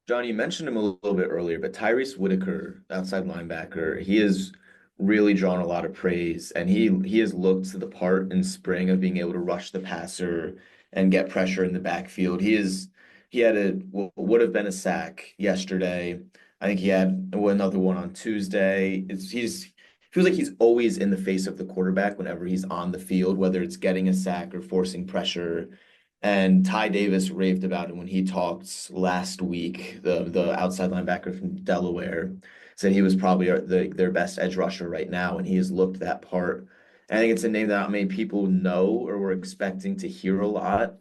John, you mentioned him a little bit earlier, but Tyrese Whitaker, outside linebacker, he has really drawn a lot of praise, and he has looked to the part in spring of being able to rush the passer and get pressure in the backfield. He had would have been a sack yesterday. I think he had another one on Tuesday. He's feels like he's always in the face of the quarterback whenever he's on the field, whether it's getting a sack or forcing pressure. And Ty Davis raved about him when he talked last week. The outside linebacker from Delaware said he was probably their best edge rusher right now, and he has looked that part And I think it's a name that not many people know or were expecting to hear a lot.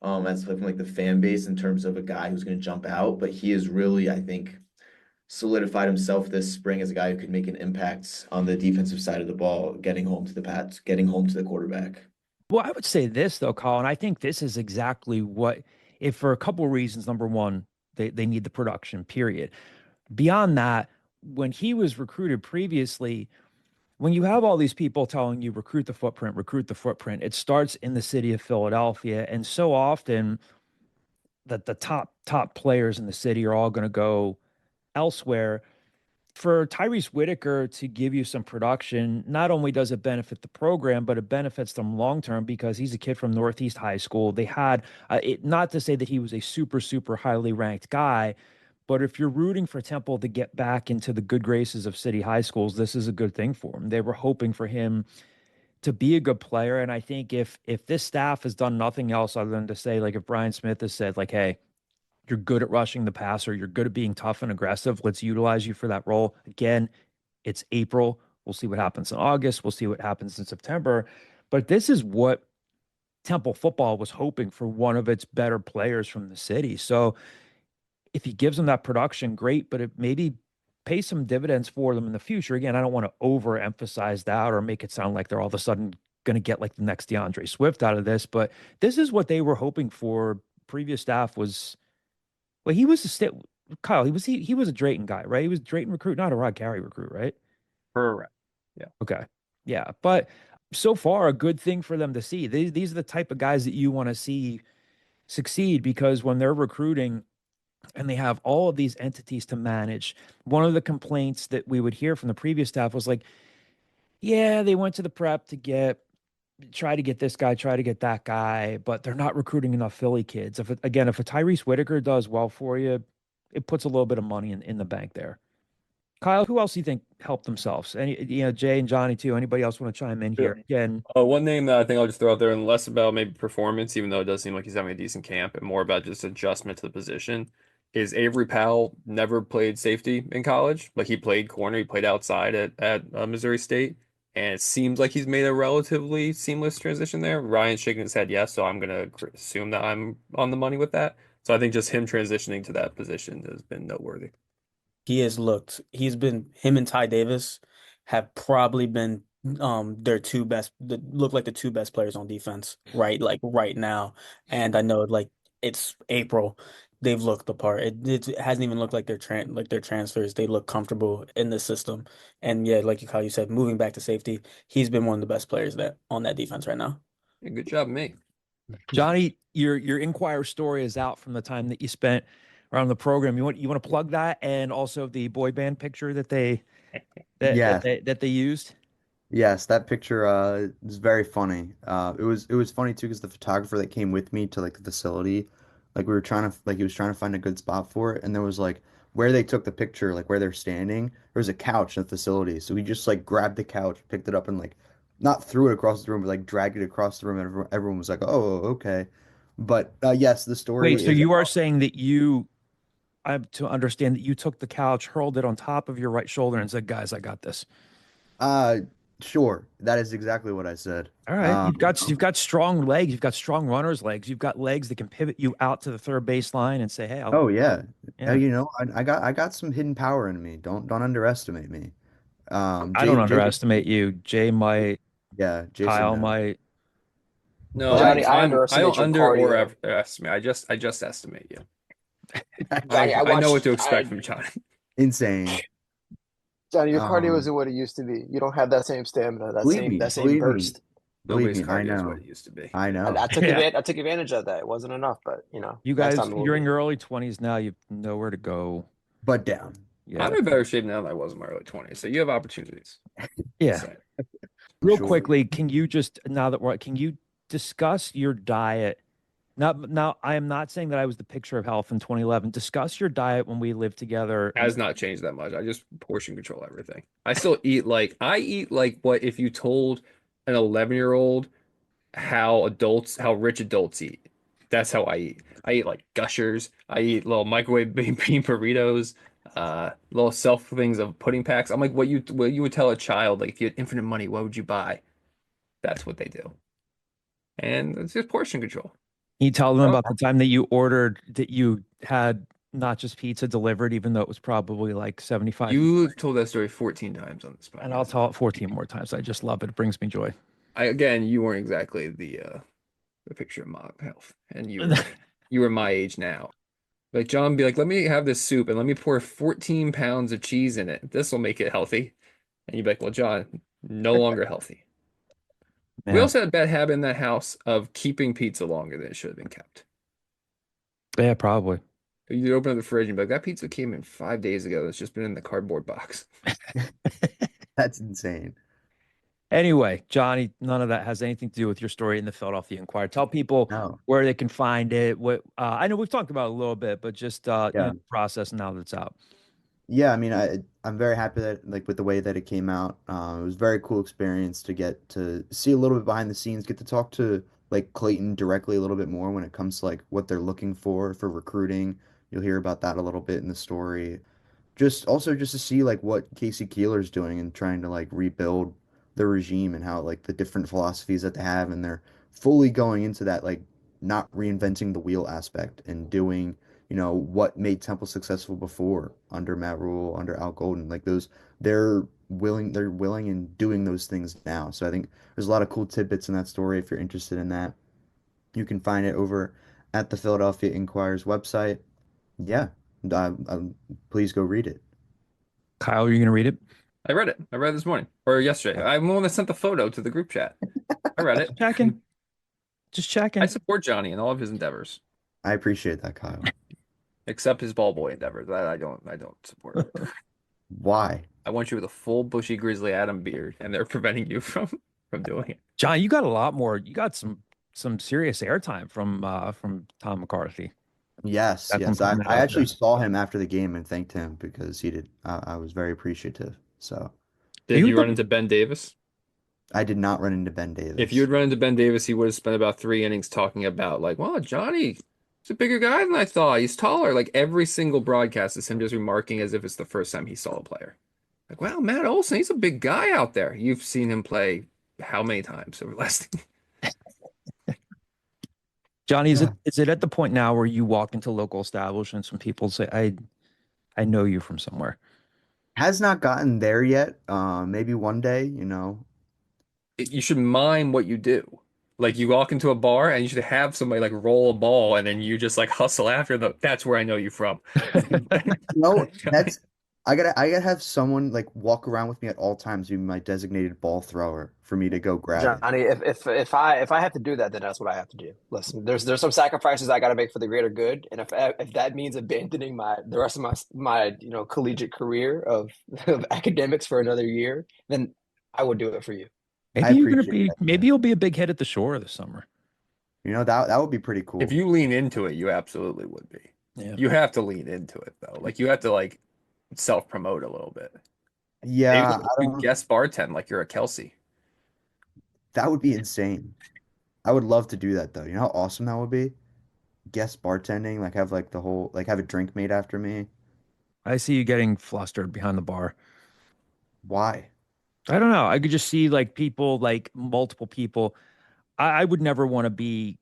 As from like the fan base in terms of a guy who's going to jump out, but he is really, I think, solidified himself this spring as a guy who could make an impact on the defensive side of the ball, getting home to the Pats, getting home to the quarterback. Well, I would say this though, Colin. I think this is exactly what, if for a couple of reasons. Number one, they need the production, period. Beyond that, when he was recruited previously, when you have all these people telling you recruit the footprint, it starts in the city of Philadelphia. And so often that the top players in the city are all going to go elsewhere. For Tyrese Whitaker to give you some production, not only does it benefit the program, but it benefits them long term because he's a kid from Northeast High School. They had not to say that he was a super highly ranked guy, but if you're rooting for Temple to get back into the good graces of city high schools, this is a good thing for him. They were hoping for him to be a good player, and I think if this staff has done nothing else other than to say, like, if Brian Smith has said, like, hey, you're good at rushing the passer. You're good at being tough and aggressive. Let's utilize you for that role. Again, it's April. We'll see what happens in August. We'll see what happens in September. But this is what Temple football was hoping for, one of its better players from the city. So if he gives them that production, great, but it maybe pay some dividends for them in the future. Again, I don't want to overemphasize that or make it sound like they're all of a sudden going to get like the next DeAndre Swift out of this, but this is what they were hoping for. Previous staff was, well, he was a Kyle. He was a Drayton guy, right? He was a Drayton recruit, not a Rod Carey recruit, right? Correct. Yeah. Okay. Yeah. But so far, a good thing for them to see. These are the type of guys that you want to see succeed, because when they're recruiting and they have all of these entities to manage, one of the complaints that we would hear from the previous staff was like, yeah, they went to the prep to try to get this guy, try to get that guy, but they're not recruiting enough Philly kids. If a Tyrese Whitaker does well for you, it puts a little bit of money in the bank there. Kyle, who else do you think helped themselves? Jay and Johnny too. Anybody else want to chime in here? Sure. Again, One name that I think I'll just throw out there, and less about maybe performance, even though it does seem like he's having a decent camp, and more about just adjustment to the position, is Avery Powell. Never played safety in college, but he played corner. He played outside at Missouri State, and it seems like he's made a relatively seamless transition there. Ryan's shaking his head yes, so I'm gonna assume that I'm on the money with that. So I think just him transitioning to that position has been noteworthy. Him and Ty Davis have probably been their two best, look like the two best players on defense, right? Like right now. And I know like it's April. They've looked the part. It hasn't even looked like their transfers. They look comfortable in the system. And yeah, like how you said, moving back to safety, he's been one of the best players that on that defense right now. Yeah, good job, me. Johnny, your Inquirer story is out from the time that you spent around the program. You want to plug that, and also the boy band picture that Yes. they used. Yes, that picture is very funny. It was funny too because the photographer that came with me to like the facility, like we were trying to like he was trying to find a good spot for it, and there was like where they took the picture, like where they're standing, there was a couch in the facility. So he just like grabbed the couch, picked it up, and like not threw it across the room, but like dragged it across the room, and everyone was like, "Oh, okay." But yes, the story Wait, so is you are saying that I'm to understand that you took the couch, hurled it on top of your right shoulder, and said, "Guys, I got this." uh sure, that is exactly what I said. All right, you've got strong legs, you've got strong runner's legs, you've got legs that can pivot you out to the third baseline and say, "Hey, Oh yeah. yeah." I got some hidden power in me. Don't underestimate me. I don't Jay, underestimate you. Jay might, yeah, Jason Kyle knows. might. No, But Johnny, I I don't underestimate your under or cardio. estimate. I just estimate you. Johnny, I know what to expect from Johnny. insane. Johnny, your cardio Um, isn't what it used to be. You don't have that same stamina, that believe same me, that same believe me, burst. believe Nobody's me, I cardio is what know. it used to be. I I, know. I took Yeah. advantage. I took advantage of that. It wasn't enough, but You next guys, time it will you're in be. your early 20s now. You've nowhere to go. But down. I'm Yeah. in better shape now than I was in my early 20s, so you have opportunities. Yeah. Just saying. Real Sure. quickly, can you just now that we're can you discuss your diet? Not now, I am not saying that I was the picture of health in 2011. Discuss your diet when we lived together. Has not changed that much. I just portion control everything. I eat like what if you told an 11-year-old how rich adults eat. That's how I eat. I eat like gushers. I eat little microwave bean burritos, little self things of pudding packs. I'm like what you would tell a child, like if you had infinite money, what would you buy? That's what they do. And it's just portion control. Can you tell them Oh. about the time that you had not just pizza delivered, even though it was probably like 75? You told that story 14 times on this podcast. And I'll tell it 14 more times. I just love it. It brings me joy. Again, you weren't exactly the picture of my health, and you were my age now. Like John be like, let me have this soup and let me pour 14 pounds of cheese in it. This will make it healthy. And you'd be like, well, John, no longer healthy. We also had a bad habit in that house of keeping pizza longer than it should have been kept. Yeah, probably. You'd open up the fridge and be like, that pizza came in 5 days ago. It's just been in the cardboard box. That's insane. Anyway, Johnny, none of that has anything to do with your story in the Philadelphia Inquirer. Tell people where they can find it. What I know we've talked about it a little bit, but just the process now that it's out. Yeah, I mean, I'm very happy that like with the way that it came out. It was a very cool experience to get to see a little bit behind the scenes, get to talk to like Clayton directly a little bit more when it comes to like what they're looking for recruiting. You'll hear about that a little bit in the story. Just to see like what Casey Keeler's doing and trying to like rebuild the regime and how like the different philosophies that they have, and they're fully going into that, like not reinventing the wheel aspect and doing what made Temple successful before under Matt Rule, under Al Golden. Like they're willing and doing those things now. So I think there's a lot of cool tidbits in that story. If you're interested in that, you can find it over at the Philadelphia Inquirer's website. Yeah, please go read it. Kyle, are you going to read it? I read it. I read it this morning or yesterday. I'm the one that sent the photo to the group chat. I read it. Just checking. I support Johnny in all of his endeavors. I appreciate that, Kyle. Except his ball boy endeavors. That I don't support. Why? I want you with a full bushy Grizzly Adam beard, and they're preventing you from doing it. John, you got a lot more. You got some serious airtime from Tom McCarthy. Yes. I actually saw him after the game and thanked him because he did. I was very appreciative. So, did you run into Ben Davis? I did not run into Ben Davis. If you had run into Ben Davis, he would have spent about 3 innings talking about like, well, Johnny, he's a bigger guy than I thought. He's taller. Like every single broadcast is him just remarking as if it's the first time he saw a player. Like, wow, Matt Olson, he's a big guy out there. You've seen him play how many times over the last? Johnny, is it at the point now where you walk into local establishments and people say, I know you from somewhere? Has not gotten there yet. Maybe one day, You should mime what you do. Like you walk into a bar and you should have somebody like roll a ball and then you just like hustle after them. That's where I know you from. That's I gotta have someone like walk around with me at all times, be my designated ball thrower for me to go grab Johnny, if I have to do that, then that's what I have to do. Listen, there's some sacrifices I got to make for the greater good, and if that means abandoning the rest of my collegiate career of academics for another year, then I would do it for you. Maybe you'll be a big hit at the Shore this summer. That would be pretty cool. If you lean into it, you absolutely would be. Yeah. You have to lean into it though. Like you have to like self-promote a little bit. Yeah, maybe you guest bartend like you're a Kelsey. That would be insane. I would love to do that though. You know how awesome that would be? Guest bartending, like have like the whole have a drink made after me. I see you getting flustered behind the bar. Why? I don't know. I could just see like people, like multiple people. I would never want to be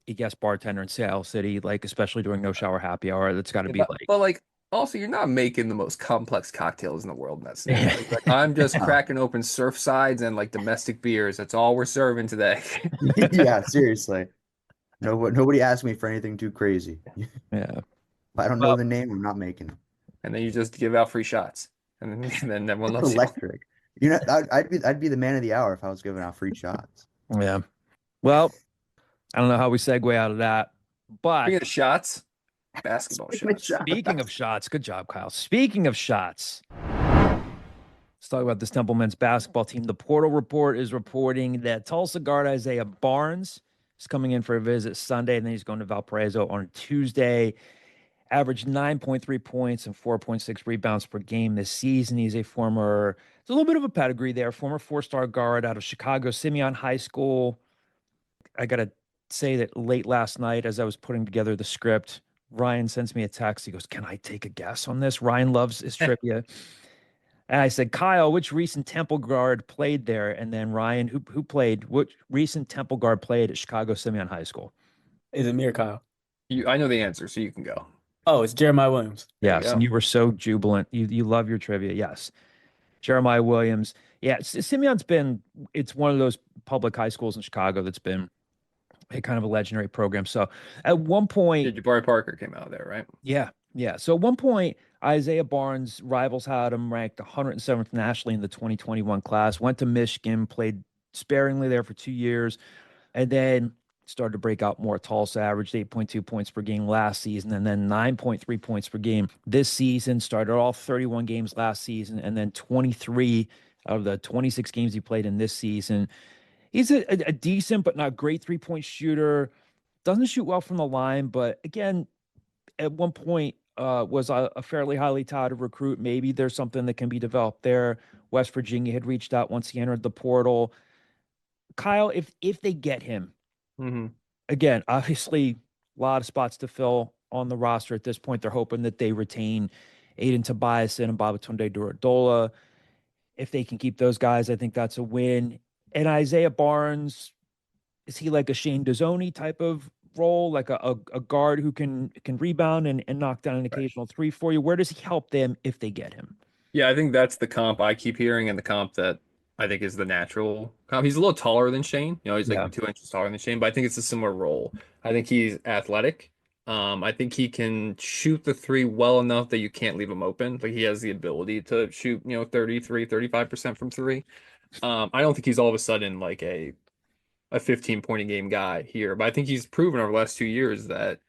a guest bartender in Seattle City, like especially during no shower happy hour. That's got to be but like also you're not making the most complex cocktails in the world in that scenario. Like, I'm just cracking open surf sides and like domestic beers. That's all we're serving today. Yeah, seriously. Nobody asked me for anything too crazy. Yeah. If I don't know the name, I'm not making it. And then you just give out free shots, and then everyone loves electric. I'd be the man of the hour if I was giving out free shots. Yeah. Well, I don't know how we segue out of that, but speaking of shots, basketball shots. Speaking of shots, good job, Kyle. Speaking of shots, let's talk about this Temple men's basketball team. The Portal Report is reporting that Tulsa guard Isaiah Barnes is coming in for a visit Sunday, and then he's going to Valparaiso on Tuesday. Averaged 9.3 points and 4.6 rebounds per game this season. He's there's a little bit of a pedigree there, former 4-star guard out of Chicago Simeon High School. I got to say that late last night, as I was putting together the script, Ryan sends me a text. He goes, "Can I take a guess on this?" Ryan loves his trivia. And I said, Kyle, which recent Temple guard played there? And then Ryan, who played, which recent Temple guard played at Chicago Simeon High School? Is it me or Kyle? I know the answer, so you can go. Oh, it's Jeremiah Williams. There you Yes, go. and you were so jubilant. You love your trivia. Yes. Jeremiah Williams. Yeah, Simeon's been, it's one of those public high schools in Chicago that's been a kind of a legendary program. So at one point, Yeah, Jabari Parker came out of there, right? yeah, yeah. So at one point, Isaiah Barnes' rivals had him ranked 107th nationally in the 2021 class, went to Michigan, played sparingly there for 2 years, and then started to break out more. Tulsa averaged 8.2 points per game last season, and then 9.3 points per game this season. Started all 31 games last season, and then 23 out of the 26 games he played in this season. He's a decent but not great 3-point shooter. Doesn't shoot well from the line, but again, at one point was a fairly highly touted recruit. Maybe there's something that can be developed there. West Virginia had reached out once he entered the portal. Kyle, if they get him, again, obviously a lot of spots to fill on the roster at this point. They're hoping that they retain Aiden Tobias and Babatunde Duradola. If they can keep those guys, I think that's a win. And Isaiah Barnes, is he like a Shane Dezonie type of role, like a guard who can rebound and knock down an occasional three for you? Where does he help them if they get him? Yeah, I think that's the comp I keep hearing, and the comp that I think is the natural comp. He's a little taller than Shane. He's like 2 inches taller than Shane, but I think it's a similar role. I think he's athletic. I think he can shoot the three well enough that you can't leave him open. Like he has the ability to shoot, 35% from three. I don't think he's all of a sudden like a 15 point a game guy here, but I think he's proven over the last 2 years that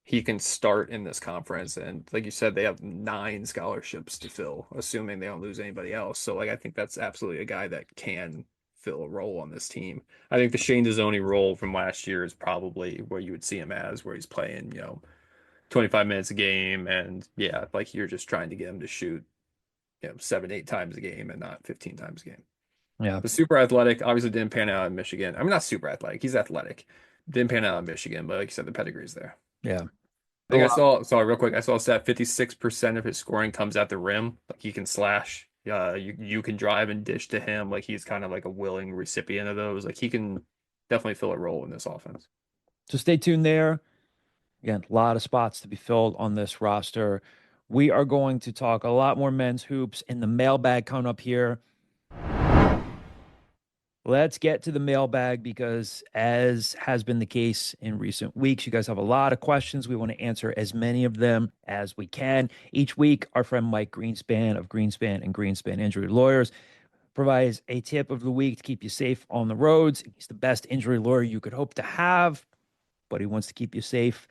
he can start in this conference. And like you said, they have 9 scholarships to fill, assuming they don't lose anybody else. So like I think that's absolutely a guy that can fill a role on this team. I think the Shane Dezonie role from last year is probably where you would see him as, where he's playing, 25 minutes a game, and yeah, like you're just trying to get him to shoot, 7-8 times a game and not 15 times a game. Yeah. The super athletic obviously didn't pan out in Michigan. I mean, not super athletic. He's athletic. Didn't pan out in Michigan, but like you said, the pedigree's there. Yeah. I think I saw, sorry, real quick. I saw a stat 56% of his scoring comes at the rim. Like he can slash. You can drive and dish to him. Like he's kind of like a willing recipient of those. Like he can definitely fill a role in this offense. So stay tuned there. Again, a lot of spots to be filled on this roster. We are going to talk a lot more men's hoops in the mailbag coming up here. Let's get to the mailbag because, as has been the case in recent weeks, you guys have a lot of questions. We want to answer as many of them as we can. Each week, our friend Mike Greenspan of Greenspan and Greenspan Injury Lawyers provides a tip of the week to keep you safe on the roads. He's the best injury lawyer you could hope to have, but he wants to keep you safe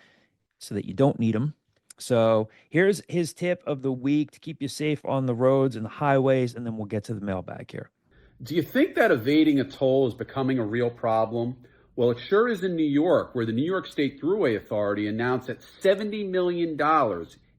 so that you don't need him. So here's his tip of the week to keep you safe on the roads and the highways, and then we'll get to the mailbag here. Do you think that evading a toll is becoming a real problem? Well, it sure is in New York, where the New York State Thruway Authority announced that $70 million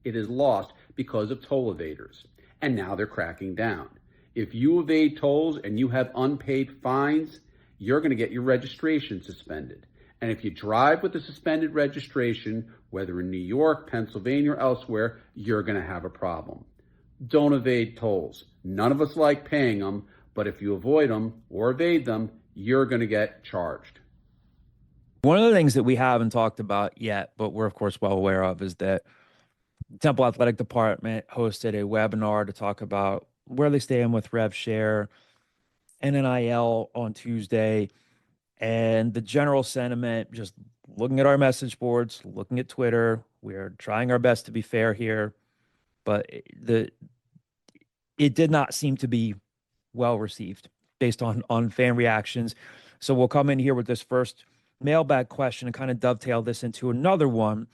it has lost because of toll evaders. And now they're cracking down. If you evade tolls and you have unpaid fines, you're going to get your registration suspended. And if you drive with a suspended registration, whether in New York, Pennsylvania, or elsewhere, you're going to have a problem. Don't evade tolls. None of us like paying them. But if you avoid them or evade them, you're going to get charged. One of the things that we haven't talked about yet, but we're of course well aware of, is that the Temple Athletic Department hosted a webinar to talk about where they stand with Rev Share and NIL on Tuesday. And the general sentiment, just looking at our message boards, looking at Twitter, we're trying our best to be fair here, but it did not seem to be well received based on fan reactions. So we'll come in here with this first mailbag question and kind of dovetail this into another one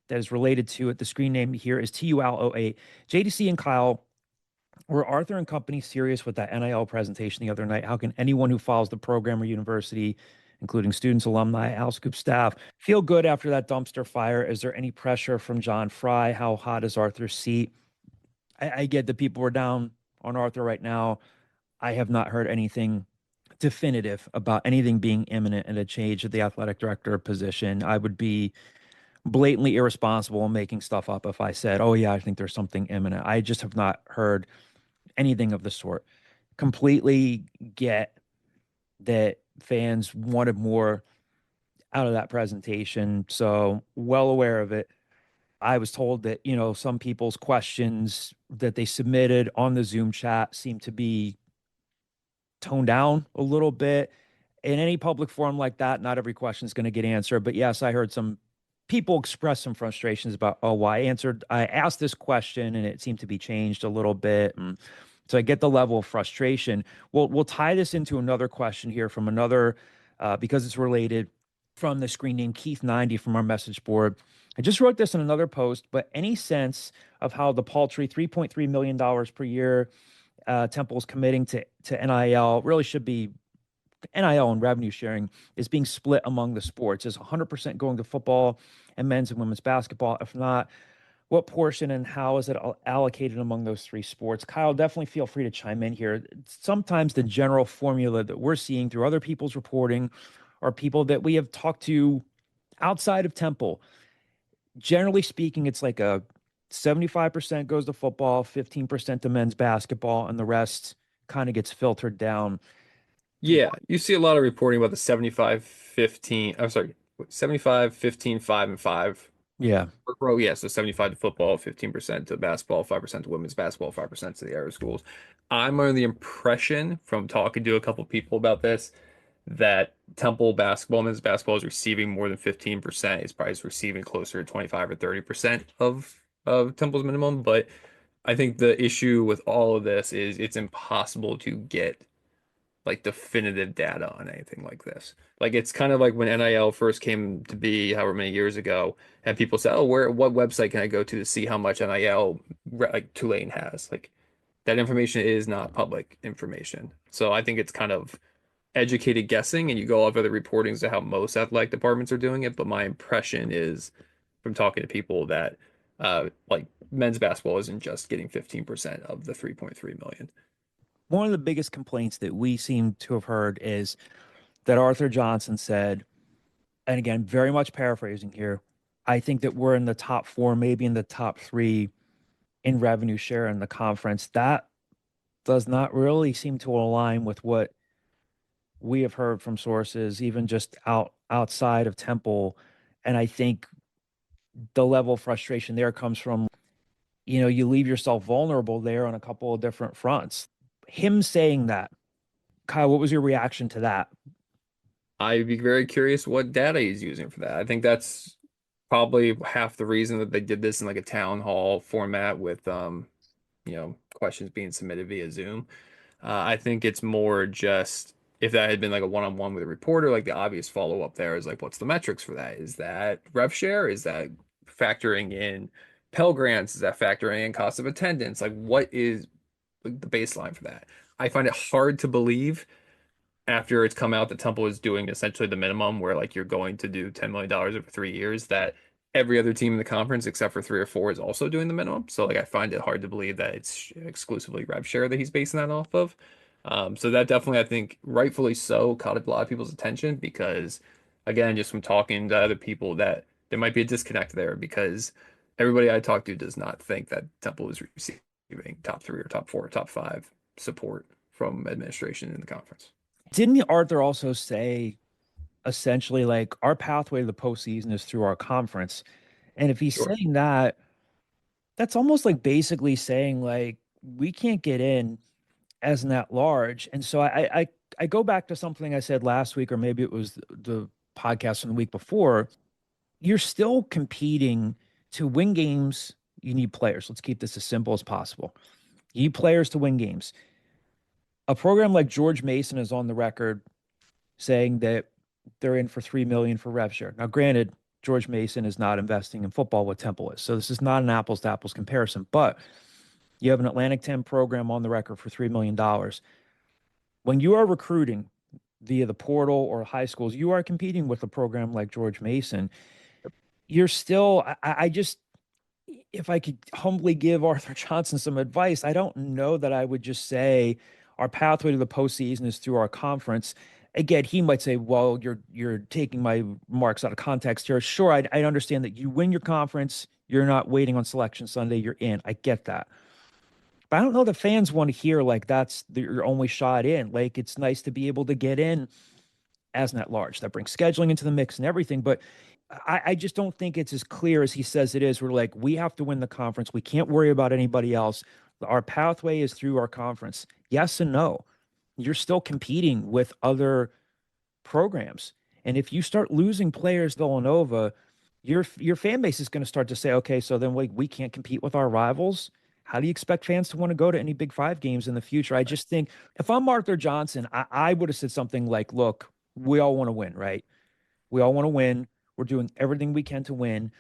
that is related to it. The screen name here is TUL08. JDC and Kyle, were Arthur and company serious with that NIL presentation the other night? How can anyone who follows the program or university, including students, alumni, AlScoop staff, feel good after that dumpster fire? Is there any pressure from John Fry? How hot is Arthur's seat? I get that people are down on Arthur right now. I have not heard anything definitive about anything being imminent in a change of the athletic director position. I would be blatantly irresponsible in making stuff up if I said, oh yeah, I think there's something imminent. I just have not heard anything of the sort. Completely get that fans wanted more out of that presentation. So well aware of it. I was told that, some people's questions that they submitted on the Zoom chat seem to be toned down a little bit. In any public forum like that, not every question is going to get answered. But yes, I heard some people express some frustrations about, oh, well, I asked this question and it seemed to be changed a little bit. And so I get the level of frustration. We'll tie this into another question here from another, because it's related, from the screen name Keith90 from our message board. I just wrote this in another post, but any sense of how the paltry $3.3 million per year Temple's committing to NIL really should be NIL and revenue sharing is being split among the sports? Is 100% going to football and men's and women's basketball? If not, what portion and how is it allocated among those three sports? Kyle, definitely feel free to chime in here. Sometimes the general formula that we're seeing through other people's reporting or people that we have talked to outside of Temple, generally speaking, it's like a 75% goes to football, 15% to men's basketball, and the rest kind of gets filtered down. Yeah, you see a lot of reporting about the 75-15. I'm sorry, 75, 15, 5, and 5. Yeah. Yeah, so 75 to football, 15% to basketball, 5% to women's basketball, 5% to the area schools. I'm under the impression from talking to a couple people about this that Temple basketball, men's basketball is receiving more than 15%. It's probably receiving closer to 25 or 30% of Temple's minimum. But I think the issue with all of this is it's impossible to get like definitive data on anything like this. Like it's kind of like when NIL first came to be, however many years ago, and people said, "Oh, what website can I go to see how much NIL like Tulane has?" Like that information is not public information. So I think it's kind of educated guessing, and you go off other reportings to how most athletic departments are doing it. But my impression is from talking to people that like men's basketball isn't just getting 15% of the 3.3 million. One of the biggest complaints that we seem to have heard is that Arthur Johnson said, and again, very much paraphrasing here, I think that we're in the top four, maybe in the top three in revenue share in the conference. That does not really seem to align with what we have heard from sources, even just outside of Temple. And I think the level of frustration there comes from, you leave yourself vulnerable there on a couple of different fronts. Him saying that, Kyle, what was your reaction to that? I'd be very curious what data he's using for that. I think that's probably half the reason that they did this in like a town hall format with questions being submitted via Zoom. I think it's more just if that had been like a one-on-one with a reporter, like the obvious follow-up there is like, what's the metrics for that? Is that rev share? Is that factoring in Pell Grants? Is that factoring in cost of attendance? Like what is like, the baseline for that? I find it hard to believe after it's come out that Temple is doing essentially the minimum where like you're going to do $10 million over 3 years that every other team in the conference except for three or four is also doing the minimum. So like I find it hard to believe that it's exclusively rev share that he's basing that off of. So that definitely I think rightfully so caught a lot of people's attention because again just from talking to other people that there might be a disconnect there because everybody I talk to does not think that Temple is receiving top three or top four or top five support from administration in the conference. Didn't Arthur also say essentially like our pathway to the postseason is through our conference? And if he's Sure. saying that, that's almost like basically saying like we can't get in as an at large. And so I go back to something I said last week, or maybe it was the podcast from the week before. You're still competing to win games. You need players. Let's keep this as simple as possible. You need players to win games. A program like George Mason is on the record saying that they're in for $3 million for rev share. Now, granted, George Mason is not investing in football what Temple is, so this is not an apples to apples comparison. But you have an Atlantic 10 program on the record for $3 million. When you are recruiting via the portal or high schools, you are competing with a program like George Mason. You're still, I just, if I could humbly give Arthur Johnson some advice, I don't know that I would just say our pathway to the postseason is through our conference. Again, he might say, "Well, you're taking my remarks out of context here." Sure, I understand that you win your conference. You're not waiting on Selection Sunday. You're in. I get that. But I don't know that fans want to hear like that's your only shot in. Like it's nice to be able to get in as an at large. That brings scheduling into the mix and everything. But I just don't think it's as clear as he says it is. We're like, we have to win the conference. We can't worry about anybody else. Our pathway is through our conference. Yes and no. You're still competing with other programs. And if you start losing players to Villanova, your fan base is going to start to say, okay, so then we can't compete with our rivals. How do you expect fans to want to go to any Big Five games in the future? I just think if I'm Arthur Johnson, I would have said something like, look, we all want to win, right? We all want to win. We're doing everything we can to win.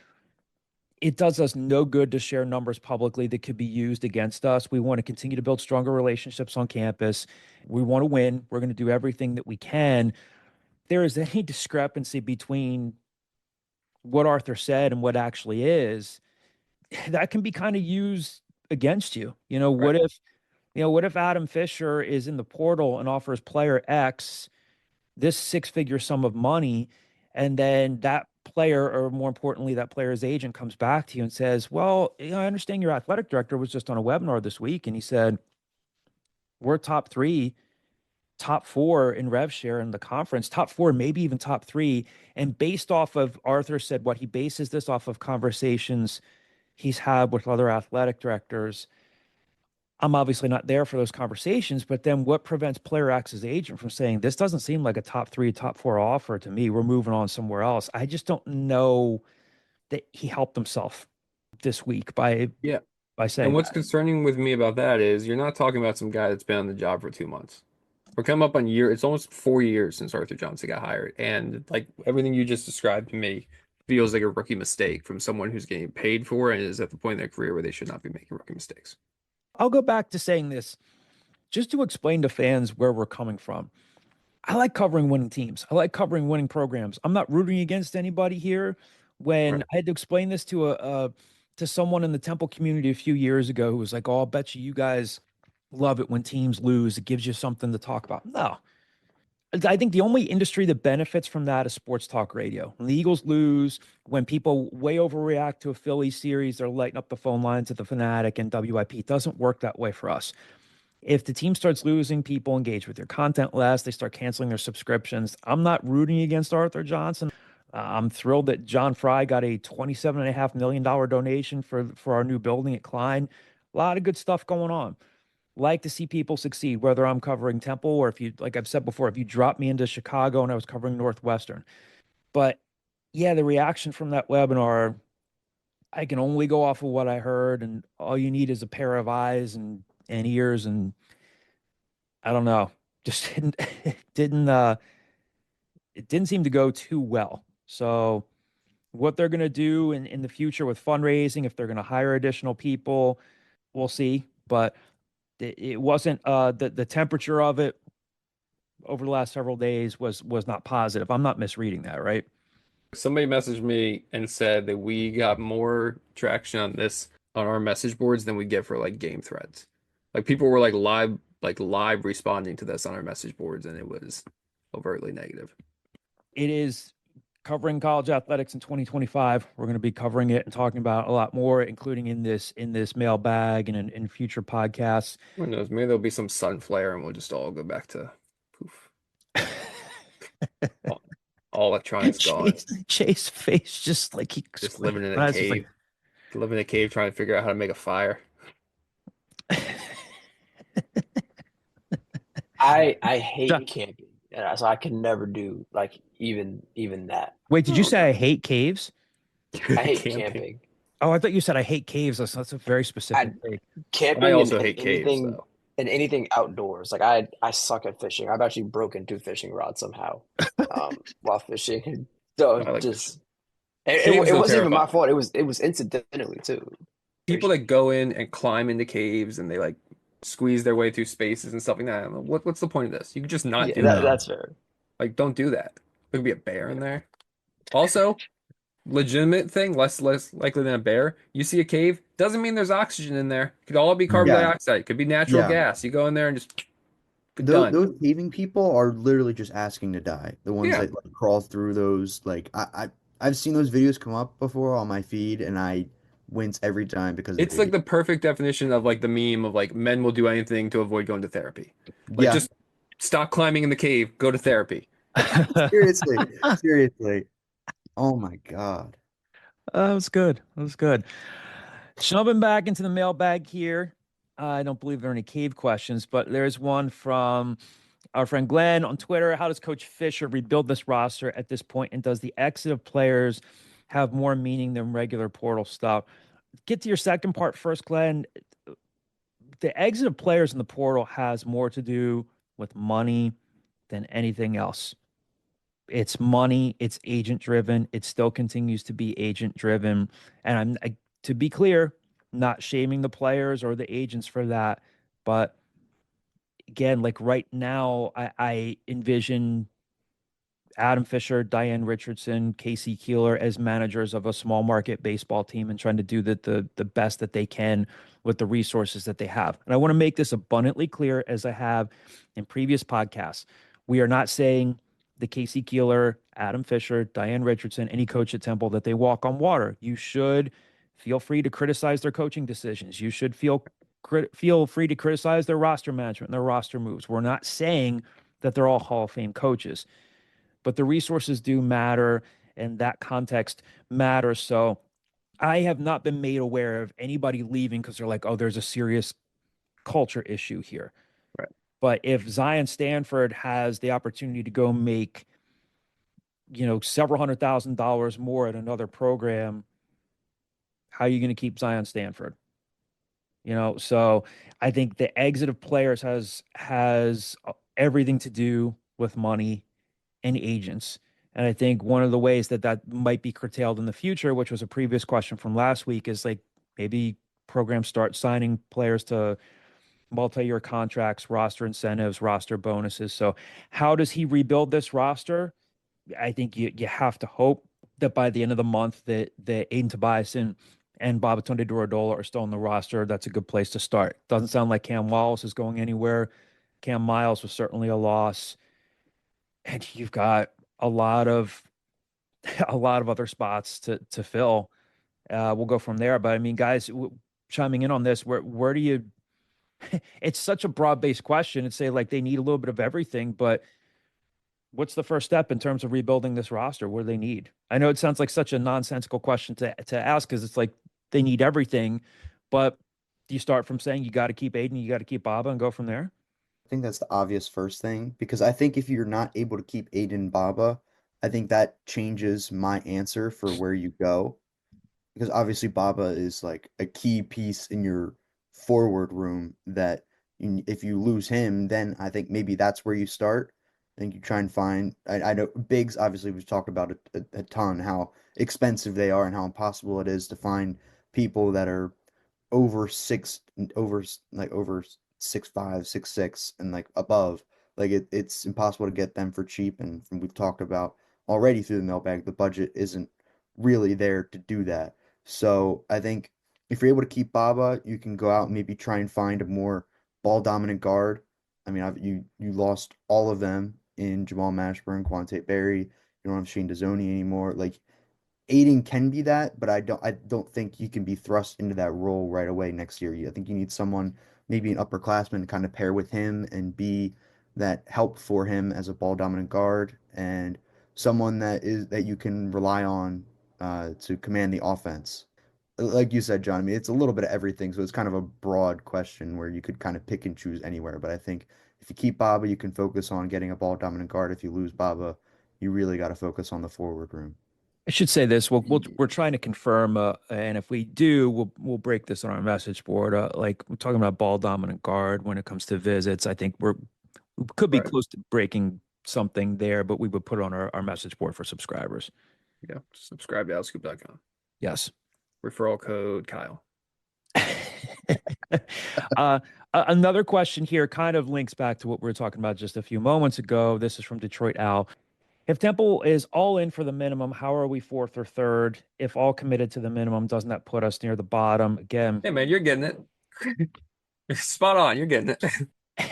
It does us no good to share numbers publicly that could be used against us. We want to continue to build stronger relationships on campus. We want to win. We're going to do everything that we can. There is any discrepancy between what Arthur said and what actually is, that can be kind of used against you. What if Adam Fisher is in the portal and offers player X this six-figure sum of money, and then that player, or more importantly, that player's agent comes back to you and says, well, I understand your athletic director was just on a webinar this week, and he said, we're top three, top four in rev share in the conference, top four, maybe even top three. And based off of Arthur said what he bases this off of conversations he's had with other athletic directors. I'm obviously not there for those conversations, but then what prevents player X's agent from saying this doesn't seem like a top three, top four offer to me? We're moving on somewhere else. I just don't know that he helped himself this week by saying And what's that. concerning with me about that is you're not talking about some guy that's been on the job for 2 months. We're coming up on it's almost 4 years since Arthur Johnson got hired. And like everything you just described to me feels like a rookie mistake from someone who's getting paid for and is at the point in their career where they should not be making rookie mistakes. I'll go back to saying this just to explain to fans where we're coming from. I like covering winning teams. I like covering winning programs. I'm not rooting against anybody here. When Right. I had to explain this to someone in the Temple community a few years ago who was like, "Oh, I'll bet you guys love it when teams lose. It gives you something to talk about." No. I think the only industry that benefits from that is sports talk radio. When the Eagles lose, when people way overreact to a Philly series, they're lighting up the phone lines at the Fanatic and WIP. It doesn't work that way for us. If the team starts losing, people engage with their content less, they start canceling their subscriptions. I'm not rooting against Arthur Johnson. I'm thrilled that John Fry got a $27.5 million donation for our new building at Klein. A lot of good stuff going on. Like to see people succeed, whether I'm covering Temple or if you, like I've said before, if you drop me into Chicago and I was covering Northwestern. But yeah, the reaction from that webinar, I can only go off of what I heard, and all you need is a pair of eyes and ears, and I don't know, just it didn't seem to go too well. So what they're going to do in the future with fundraising, if they're going to hire additional people, we'll see. But it wasn't the temperature of it over the last several days was not positive. I'm not misreading that, right? Somebody messaged me and said that we got more traction on this on our message boards than we get for like game threads. Like people were live responding to this on our message boards, and it was overtly negative. It is covering college athletics in 2025. We're going to be covering it and talking about a lot more, including in this mailbag and in future podcasts. Who knows? Maybe there'll be some sun flare, and we'll just all go back to poof. all electronics gone. Chase face just like he Just living in a cave. Living in a cave trying to figure out how to make a fire. I hate camping. So I can never do like even that. Wait, did you say I hate caves? I hate camping. Oh, I thought you said I hate caves. That's a very specific take. Camping I also and hate anything caves, though. and anything outdoors. Like I suck at fishing. I've actually broken two fishing rods somehow while fishing. So I like just Caves it are wasn't even my terrifying. fault. It was incidentally too. People that go in and climb into caves and they like squeeze their way through spaces and stuff like that. What's the point of this? You could just not Yeah, do that. that's fair. Like, don't do that. There could be a bear in there. Also, legitimate thing, less likely than a bear. You see a cave, doesn't mean there's oxygen in there. Could all be carbon Yeah. dioxide. Could be natural Yeah. gas. You go in there and just done. Those caving people are literally just asking to die. The ones Yeah. that like crawl through those, like I've seen those videos come up before on my feed, and wins every time because It's like the perfect definition of like the meme of like men will do anything to avoid going to therapy. Like just stop climbing in the cave, go to therapy. Seriously, seriously. Oh my God. That was good. That was good. Jumping back into the mailbag here. I don't believe there are any cave questions, but there's one from our friend Glenn on Twitter. How does Coach Fisher rebuild this roster at this point? And does the exit of players have more meaning than regular portal stuff? Get to your second part first, Glenn. The exit of players in the portal has more to do with money than anything else. It's money, it's agent driven, it still continues to be agent driven. And to be clear, not shaming the players or the agents for that, but again, like right now, I envision Adam Fisher, Diane Richardson, Casey Keeler as managers of a small market baseball team and trying to do the best that they can with the resources that they have. And I want to make this abundantly clear, as I have in previous podcasts. We are not saying the Casey Keeler, Adam Fisher, Diane Richardson, any coach at Temple, that they walk on water. You should feel free to criticize their coaching decisions. You should feel free to criticize their roster management and their roster moves. We're not saying that they're all Hall of Fame coaches, but the resources do matter and that context matters. So I have not been made aware of anybody leaving because they're like, oh, there's a serious culture issue here. Right. But if Zion Stanford has the opportunity to go make, several $100,000 more at another program, how are you going to keep Zion Stanford? So I think the exit of players has everything to do with money and agents. And I think one of the ways that might be curtailed in the future, which was a previous question from last week, is like maybe programs start signing players to multi-year contracts, roster incentives, roster bonuses. So how does he rebuild this roster? I think you have to hope that by the end of the month that Aiden Tobiasen and Babatunde Duradola are still on the roster. That's a good place to start. Doesn't sound like Cam Wallace is going anywhere. Cam Miles was certainly a loss. And you've got a lot of other spots to fill. We'll go from there. But I mean, guys, chiming in on this, where do you? It's such a broad-based question. It's say like they need a little bit of everything, but what's the first step in terms of rebuilding this roster? What do they need? I know it sounds like such a nonsensical question to ask because it's like they need everything, but do you start from saying you got to keep Aiden, you got to keep Baba, and go from there? I think that's the obvious first thing because I think if you're not able to keep Aiden Baba, I think that changes my answer for where you go. Because obviously Baba is like a key piece in your forward room that if you lose him, then I think maybe that's where you start. I think you try and find, I know bigs, obviously we've talked about it a ton, how expensive they are and how impossible it is to find people that are over six over like over 6'5", 6'6", and like above. Like it's impossible to get them for cheap. And from we've talked about already through the mailbag, the budget isn't really there to do that. So I think if you're able to keep Baba, you can go out and maybe try and find a more ball dominant guard. I mean, you lost all of them in Jamal Mashburn, Quante Berry. You don't have Shane Dezzoni anymore. Like Aiden can be that, but I don't think he can be thrust into that role right away next year. I think you need someone, maybe an upperclassman, to kind of pair with him and be that help for him as a ball dominant guard and someone that you can rely on to command the offense. Like you said, John, I mean it's a little bit of everything, so it's kind of a broad question where you could kind of pick and choose anywhere. But I think if you keep Baba, you can focus on getting a ball dominant guard. If you lose Baba, you really got to focus on the forward room. I should say this. We're trying to confirm, and if we do, we'll break this on our message board. Like we're talking about ball dominant guard when it comes to visits. I think we could be Right. close to breaking something there, but we would put it on our message board for subscribers. Yeah. Subscribe to outscoop.com. Yes. Referral code Kyle. Another question here kind of links back to what we were talking about just a few moments ago. This is from Detroit Al. If Temple is all in for the minimum, how are we fourth or third? If all committed to the minimum, doesn't that put us near the bottom? Again, Hey man, you're getting it. Spot on. You're getting it.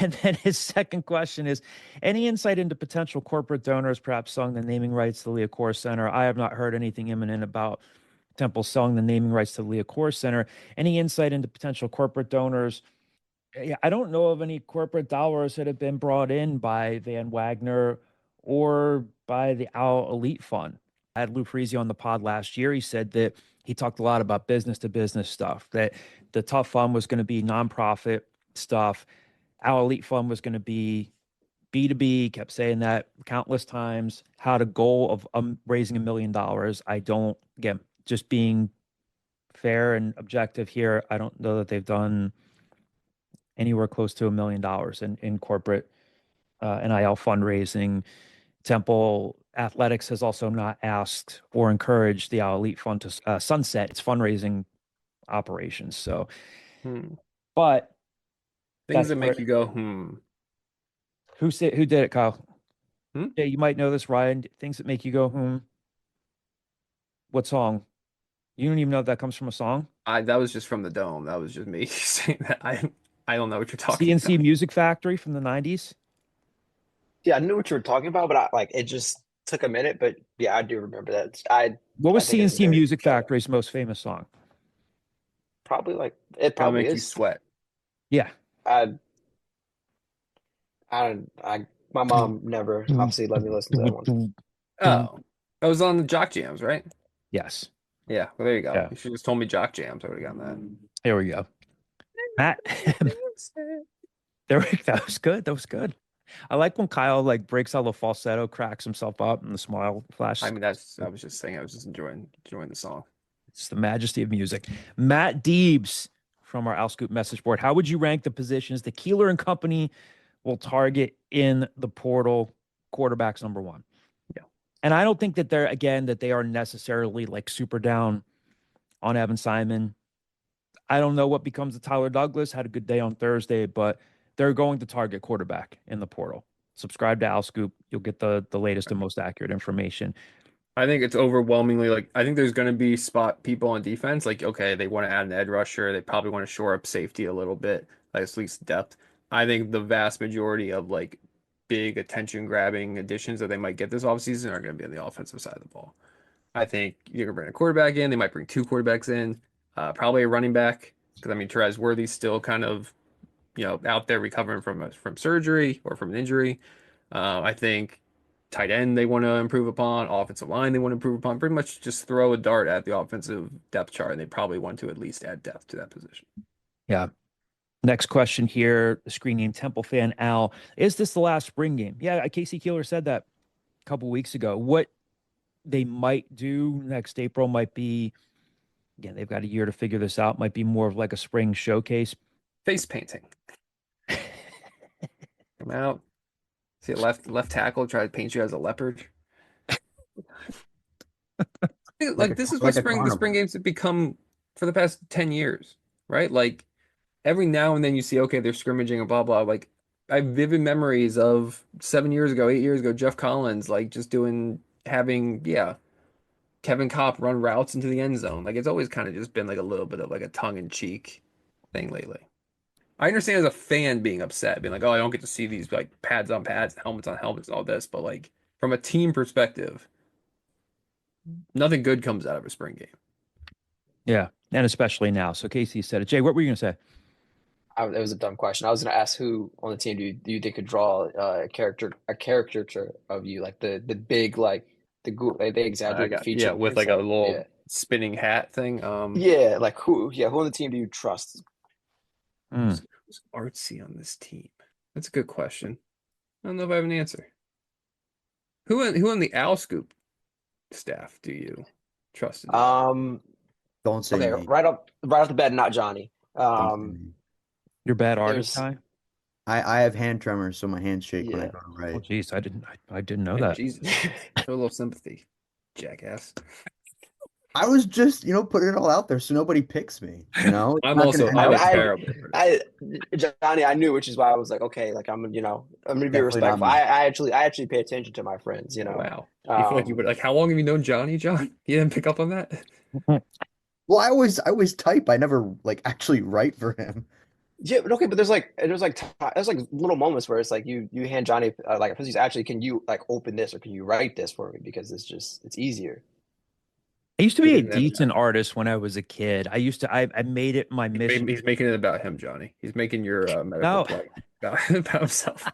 and then his second question is, any insight into potential corporate donors perhaps selling the naming rights to the Liacouras Center? I have not heard anything imminent about Temple selling the naming rights to the Leah Core Center. Any insight into potential corporate donors? Yeah, I don't know of any corporate dollars that have been brought in by Van Wagner or by the Owl Elite Fund. I had Lou Parisi on the pod last year. He said that he talked a lot about business to business stuff, that the Tough Fund was going to be nonprofit stuff. Our Elite Fund was going to be B2B, kept saying that countless times, had a goal of raising $1 million. I don't, again, just being fair and objective here, I don't know that they've done anywhere close to $1 million in corporate NIL fundraising. Temple Athletics has also not asked or encouraged the Our Elite Fund to sunset its fundraising operations. So, but things that make you go, Who did it, Kyle? Hmm? Yeah, you might know this, Ryan. Things that make you go, What song? You don't even know if that comes from a song? That was just from the dome. That was just me saying that. I don't know what you're talking CNC about. Music Factory from the 90s? Yeah, I knew what you were talking about, but it just took a minute. But yeah, I do remember that. What was I think it's CNC very Music Factory's most famous song? probably like it Gotta probably make you is. sweat. Yeah. My mom never obviously let me listen to that one. Oh, that was on the Jock Jams, right? Yes. Yeah. Well, there you go. Yeah. You should have just told me Jock Jams. I would have gotten that. Here we go. Matt. That was good. That was good. I like when Kyle like breaks out the falsetto, cracks himself up, and the smile flashes. I mean, I was just saying. I was just enjoying the song. It's the majesty of music. Matt Deebs from our Owl Scoop message board. How would you rank the positions the Keeler and company will target in the portal? Quarterbacks number one. Yeah. And I don't think that they are necessarily like super down on Evan Simon. I don't know what becomes of Tyler Douglas. Had a good day on Thursday, but they're going to target quarterback in the portal. Subscribe to Owl Scoop. You'll get the latest and most accurate information. I think it's overwhelmingly I think there's going to be spot people on defense. Like, okay, they want to add an edge rusher. They probably want to shore up safety a little bit, like at least depth. I think the vast majority of like big attention grabbing additions that they might get this offseason are going to be on the offensive side of the ball. I think you're going to bring a quarterback in. They might bring two quarterbacks in, probably a running back. Because I mean, Terez Worthy's still kind of, out there recovering from surgery or from an injury. I think tight end they want to improve upon, offensive line they want to improve upon. Pretty much just throw a dart at the offensive depth chart, and they probably want to at least add depth to that position. Yeah. Next question here. The screen name Temple fan Al. Is this the last spring game? Yeah, Casey Keeler said that a couple weeks ago. What they might do next April might be, again, they've got a year to figure this out, might be more of like a spring showcase. Face painting. Come out. See a left tackle try to paint you as a leopard. Like this is what the spring games have become for the past 10 years, right? Like every now and then you see, okay, they're scrimmaging and blah blah. Like I have vivid memories of 7 years ago, 8 years ago, Jeff Collins like just having Kevin Kopp run routes into the end zone. Like it's always kind of just been like a little bit of like a tongue in cheek thing lately. I understand as a fan being upset, being like, oh, I don't get to see these like pads on pads, helmets on helmets, and all this. But like from a team perspective, nothing good comes out of a spring game. Yeah, and especially now. So Casey said it. Jay, what were you going to say? It was a dumb question. I was going to ask who on the team do you think could draw a caricature of you, like the big they exaggerate the feature. Yeah, with like a little spinning hat thing. Like who on the team do you trust? Who's artsy on this team? That's a good question. I don't know if I have an answer. Who on the Owl Scoop staff do you trust? Don't say okay, me. right off the bat, not Johnny. Your bad artist guy? I have hand tremors, so my hands shake when I go to write. Oh, geez, I didn't know that. Jesus, show a little sympathy, jackass. I was just, putting it all out there so nobody picks me. I'm terrible. Johnny, I knew, which is why I was like, okay, like I'm gonna be respectful. I actually pay attention to my friends. Wow. You feel like you would how long have you known Johnny, John? You didn't pick up on that? Well, I always type. I never actually write for him. Yeah, but okay, but there's like little moments where it's like you hand Johnny actually, can you open this or can you write this for me, because it's easier. I used to He be a didn't have decent artist when I was a kid. I made it my mission. He's making it about him, Johnny. He's making your medical No, play about himself.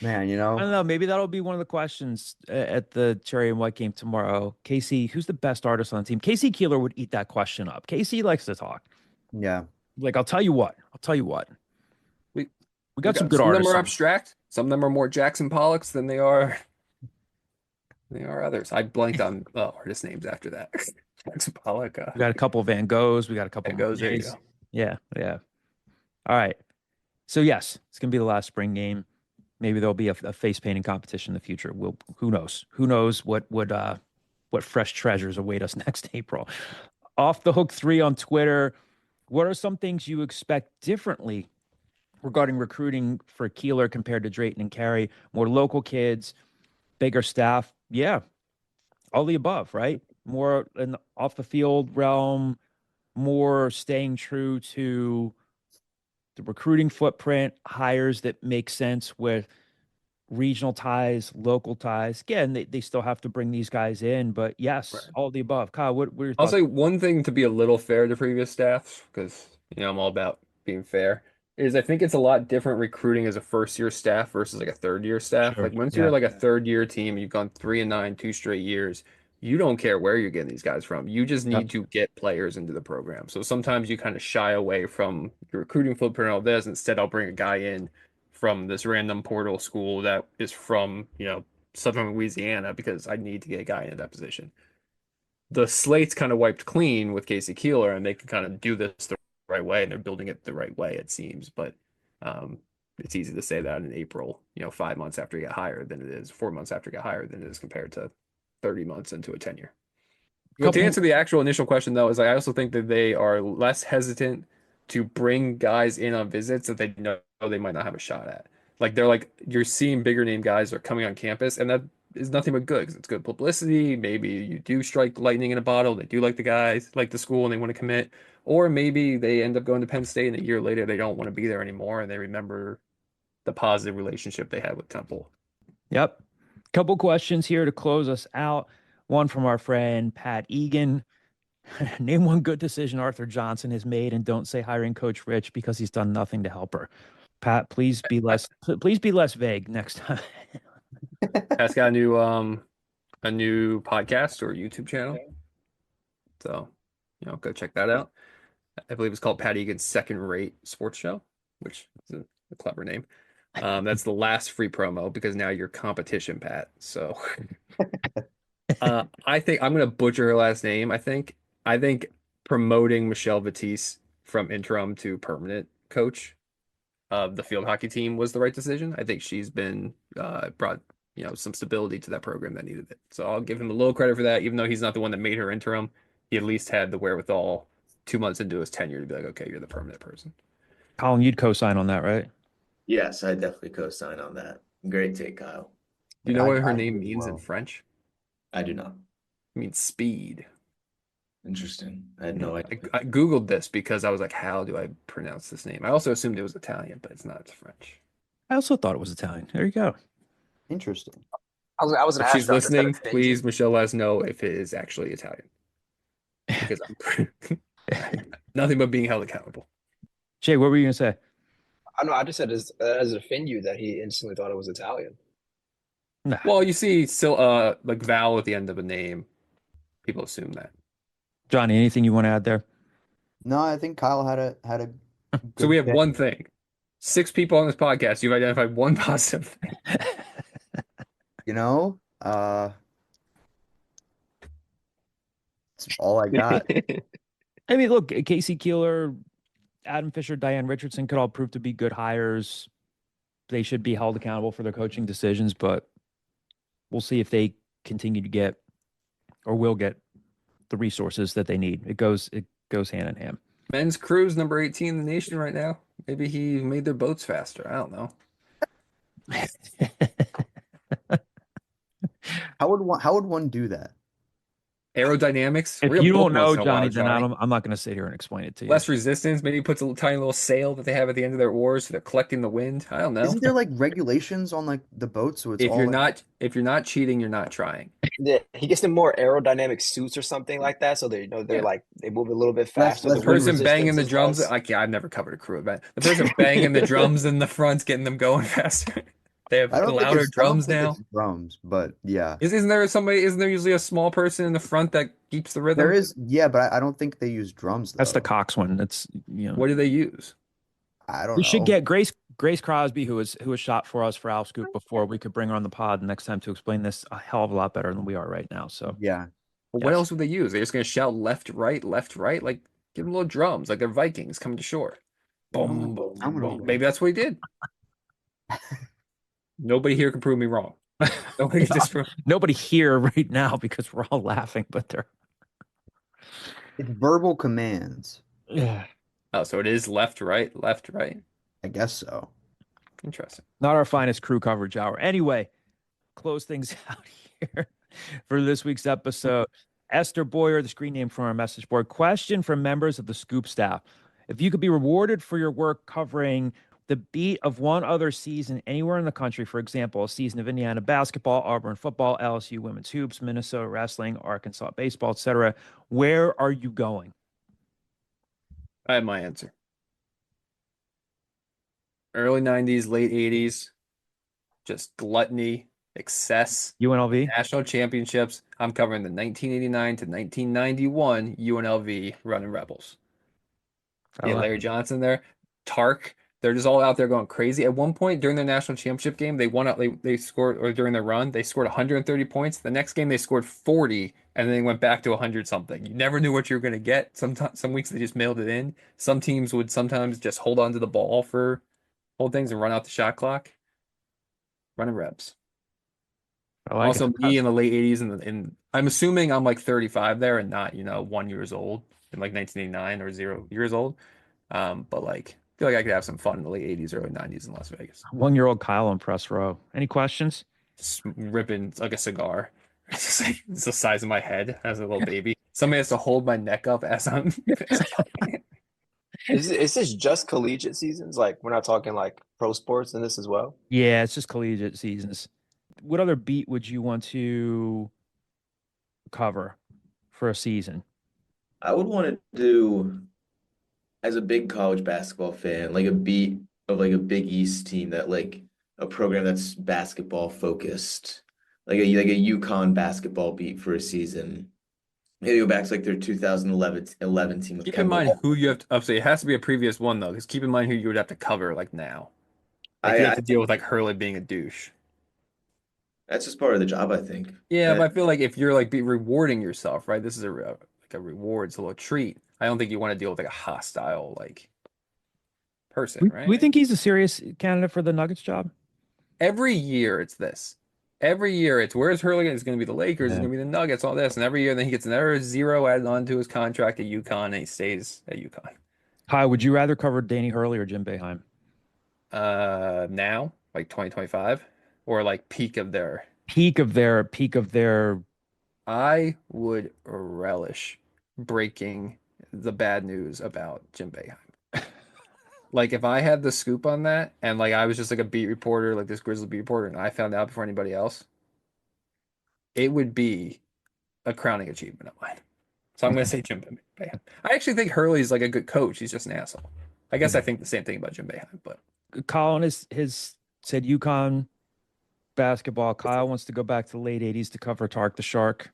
Man, I don't know. Maybe that'll be one of the questions at the Cherry and White game tomorrow. Casey, who's the best artist on the team? Casey Keeler would eat that question up. Casey likes to talk. yeah. Like, I'll tell you what. We We got some good some of them artists are on. abstract. Some of them are more Jackson Pollocks than they are others. I blanked on artist names after that. Jackson Pollock. We got a couple Van Goghs. We got a couple That goes there. You Monets. go. Yeah, yeah. All right. So yes, it's gonna be the last spring game. Maybe there'll be a face painting competition in the future. Who knows? Who knows what fresh treasures await us next April? Off the Hook 3 on Twitter. What are some things you expect differently regarding recruiting for Keeler compared to Drayton and Carey? More local kids, bigger staff. Yeah, all the above, right? More in the off the field realm, more staying true to the recruiting footprint, hires that make sense with regional ties, local ties. Again, they still have to bring these guys in, but yes, Right. all the above. Kyle, what are your I'll thoughts? say one thing to be a little fair to previous staffs, because I'm all about being fair, is I think it's a lot different recruiting as a first year staff versus like a third year staff. Sure. Like once you're Yeah. like a third year team, you've gone 3-9, 2 straight years, you don't care where you're getting these guys from. You just Yep. need to get players into the program. So sometimes you kind of shy away from your recruiting footprint and all this. Instead, I'll bring a guy in from this random portal school that is from, Southern Louisiana because I need to get a guy into that position. The slate's kind of wiped clean with Casey Keeler, and they can kind of do this the right way, and they're building it the right way, it seems. But it's easy to say that in April, 5 months after he got hired, than it is 4 months after he got hired, than it is compared to 30 months into a tenure. But to Couple answer the actual initial question, though, is I also think that they are less hesitant to bring guys in on visits that they know they might not have a shot at. Like you're seeing bigger name guys are coming on campus, and that is nothing but good because it's good publicity. Maybe you do strike lightning in a bottle. They do like the guys, like the school, and they want to commit. Or maybe they end up going to Penn State, and a year later they don't want to be there anymore, and they remember the positive relationship they had with Temple. Yep. Couple questions here to close us out. One from our friend Pat Egan. Name one good decision Arthur Johnson has made, and don't say hiring Coach Rich because he's done nothing to help her. Pat, please be less vague next time. Pat's got a new podcast or YouTube channel, so go check that out. I believe it's called Pat Egan's Second Rate Sports Show, which is a clever name. That's the last free promo because now you're competition, Pat. So I think I'm gonna butcher her last name. I think promoting Michelle Batiste from interim to permanent coach of the field hockey team was the right decision. I think she's been brought some stability to that program that needed it. So I'll give him a little credit for that, even though he's not the one that made her interim. He at least had the wherewithal 2 months into his tenure to be like, okay, you're the permanent person. Colin, you'd co-sign on that, right? Yes, I definitely co-sign on that. Great take, Kyle. Do you know what her I name do as means in well. French? I do not. It means speed. Interesting. I had no idea. I Googled this because I was like, how do I pronounce this name? I also assumed it was Italian, but it's not. It's French. I also thought it was Italian. There you go. Interesting. I was If gonna she's ask Doctor listening, Steph, please, Michelle, let us know if it is actually Italian. Because I'm nothing but being held accountable. Jay, what were you gonna say? I know. I just said, does it offend you that he instantly thought it was Italian? Nah. Well, you see, still, like vowel at the end of a name, people assume that. Johnny, anything you want to add there? No, I think Kyle had a So good we have pick. one thing. 6 people on this podcast. You've identified one positive thing. You know, it's all I got. I mean, look, Casey Keeler, Adam Fisher, Diane Richardson could all prove to be good hires. They should be held accountable for their coaching decisions, but we'll see if they continue to get or will get the resources that they need. It goes hand in hand. Men's cruise number 18 in the nation right now. Maybe he made their boats faster. I don't know. How would one do that? Aerodynamics. If Real you book don't once know, in a Johnny, while, then Johnny. I'm not going to sit here and explain it to you. Less resistance. Maybe he puts a tiny little sail that they have at the end of their oars, so they're collecting the wind. I don't know. Isn't there like regulations on like the boat, so it's If all you're like not cheating, you're not trying. Yeah, he gets them more aerodynamic suits or something like that, so they they're Yeah. like they move a little bit less faster. The The wind person resistance? banging resistance the is drums, less. I've never covered a crew event. The person banging the drums in the front, getting them going faster. They have I don't think louder it's I don't drums think it's now. drums, but yeah. Isn't there usually a small person in the front that keeps the There rhythm? is, yeah, but I don't think they use drums That's the though. coxswain. That's What do they use? I don't We should know. get Grace Crosby, who was shot for us for Al Scoop before. We could bring her on the pod next time to explain this a hell of a lot better than we are right now. So Yeah. Well, what yes. else would they use? They're just gonna shout left, right, left, right. Like give them little drums, like they're Vikings coming to shore. Boom, boom, I'm gonna boom. Maybe that's what he did. Nobody here can prove me wrong. Nobody just Nobody here right now because we're all laughing, but they're It's verbal commands. yeah. Oh, so it is left, right, left, right. I guess so. Interesting. Not our finest crew coverage hour. Anyway, close things out here for this week's episode. Esther Boyer, the screen name from our message board. Question from members of the Scoop staff. If you could be rewarded for your work covering the beat of one other season anywhere in the country, for example, a season of Indiana basketball, Auburn football, LSU women's hoops, Minnesota wrestling, Arkansas baseball, etc., where are you going? I have my answer. Early 90s, late 80s, just gluttony, excess, UNLV? national championships. I'm covering the 1989 to 1991 UNLV running Rebels. Yeah, Larry Johnson there, Tark. They're just all out there going crazy. At one point during their national championship game, they won out. They scored, or during their run, they scored 130 points. The next game, they scored 40, and then they went back to 100 something. You never knew what you were going to get. Some weeks they just mailed it in. Some teams would sometimes just hold on to the ball for whole things and run out the shot clock. Running reps. I like Also, it. me in the late 80s, and I'm assuming I'm like 35 there and not 1 years old in like 1989 or 0 years old. But like, I feel like I could have some fun in the late 80s, early 90s in Las Vegas. 1-year-old Kyle on press row. Any questions? Just ripping like a cigar. It's the size of my head as a little baby. Somebody has to hold my neck up as I'm. Is this just collegiate seasons? Like we're not talking like pro sports in this as well? Yeah, it's just collegiate seasons. What other beat would you want to cover for a season? I would want to do, as a big college basketball fan, like a beat of like a Big East team that like a program that's basketball focused, like a UConn basketball beat for a season. Maybe go back to like their 2011 team with Keep in Kemba mind Walker. who you have to. Obviously, it has to be a previous one though, because keep in mind who you would have to cover like now. Like you have to deal with like Hurley being a douche. That's just part of the job, I think. Yeah, but I feel like if you're like be rewarding yourself, right? This is like a reward, it's a little treat. I don't think you want to deal with like a hostile like person, right? We think he's a serious candidate for the Nuggets job. Every year it's this. Every year it's where's Hurley? It's going to be the Lakers. It's going to be the Nuggets. All this, and every year then he gets another zero added onto his contract at UConn, and he stays at UConn. Kyle, would you rather cover Danny Hurley or Jim Boeheim? Now like 2025 or like peak of their. Peak of their. I would relish breaking the bad news about Jim Boeheim. Like if I had the scoop on that and like I was just like a beat reporter, like this Grizzly beat reporter, and I found out before anybody else, it would be a crowning achievement of mine. So I'm gonna say Jim Boeheim. I actually think Hurley's like a good coach. He's just an asshole. I guess I think the same thing about Jim Boeheim, but Colin has said UConn basketball. Kyle wants to go back to the late 80s to cover Tark the Shark.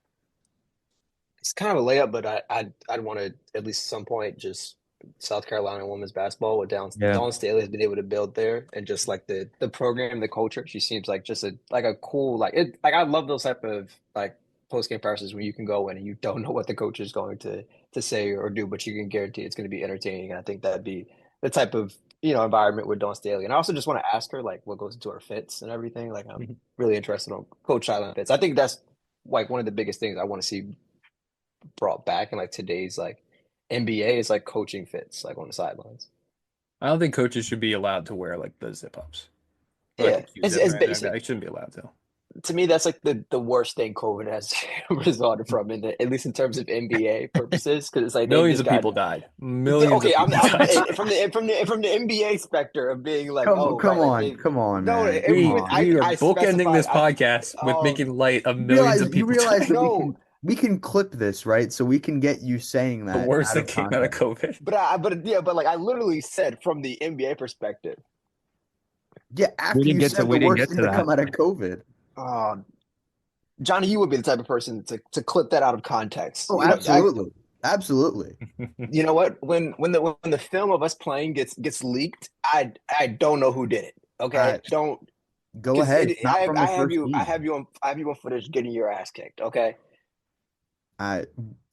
It's kind of a layup, but I'd want to at least at some point just South Carolina women's basketball with Dawn Staley has been able to build there, and just like the program, the culture. She seems like just a cool I love those type of like post game practices where you can go in and you don't know what the coach is going to say or do, but you can guarantee it's going to be entertaining. And I think that'd be the type of environment with Dawn Staley. And I also just want to ask her like what goes into her fits and everything. Like I'm really interested on Coach Island fits. I think that's like one of the biggest things I want to see brought back in like today's like NBA is like coaching fits like on the sidelines. I don't think coaches should be allowed to wear like the zip ups. Yeah, it's basic. I shouldn't be allowed to. to me, that's like the worst thing COVID has resulted from, at least in terms of NBA purposes, because it's like they Millions just of got people died. Millions okay. of I'm, people I'm died. from the NBA specter of being like, Come, oh come right, like on, come on, no, man. Come We on. we are I bookending specified this podcast with oh making light of You millions of you people realize that dying. no, we can clip this, right? So we can get you saying The that worst out that of came out of context. COVID. but like I literally said from the NBA perspective. Yeah, We after didn't you get to said we the didn't worst get thing to to come that. out of COVID. Johnny, you would be the type of person to clip that out of context. Oh, You know, absolutely. Absolutely. you know what? When the film of us playing gets leaked, I don't know who did it. Okay, don't Go because ahead. Not from I the have first you team. I have you on footage getting your ass kicked. Okay, I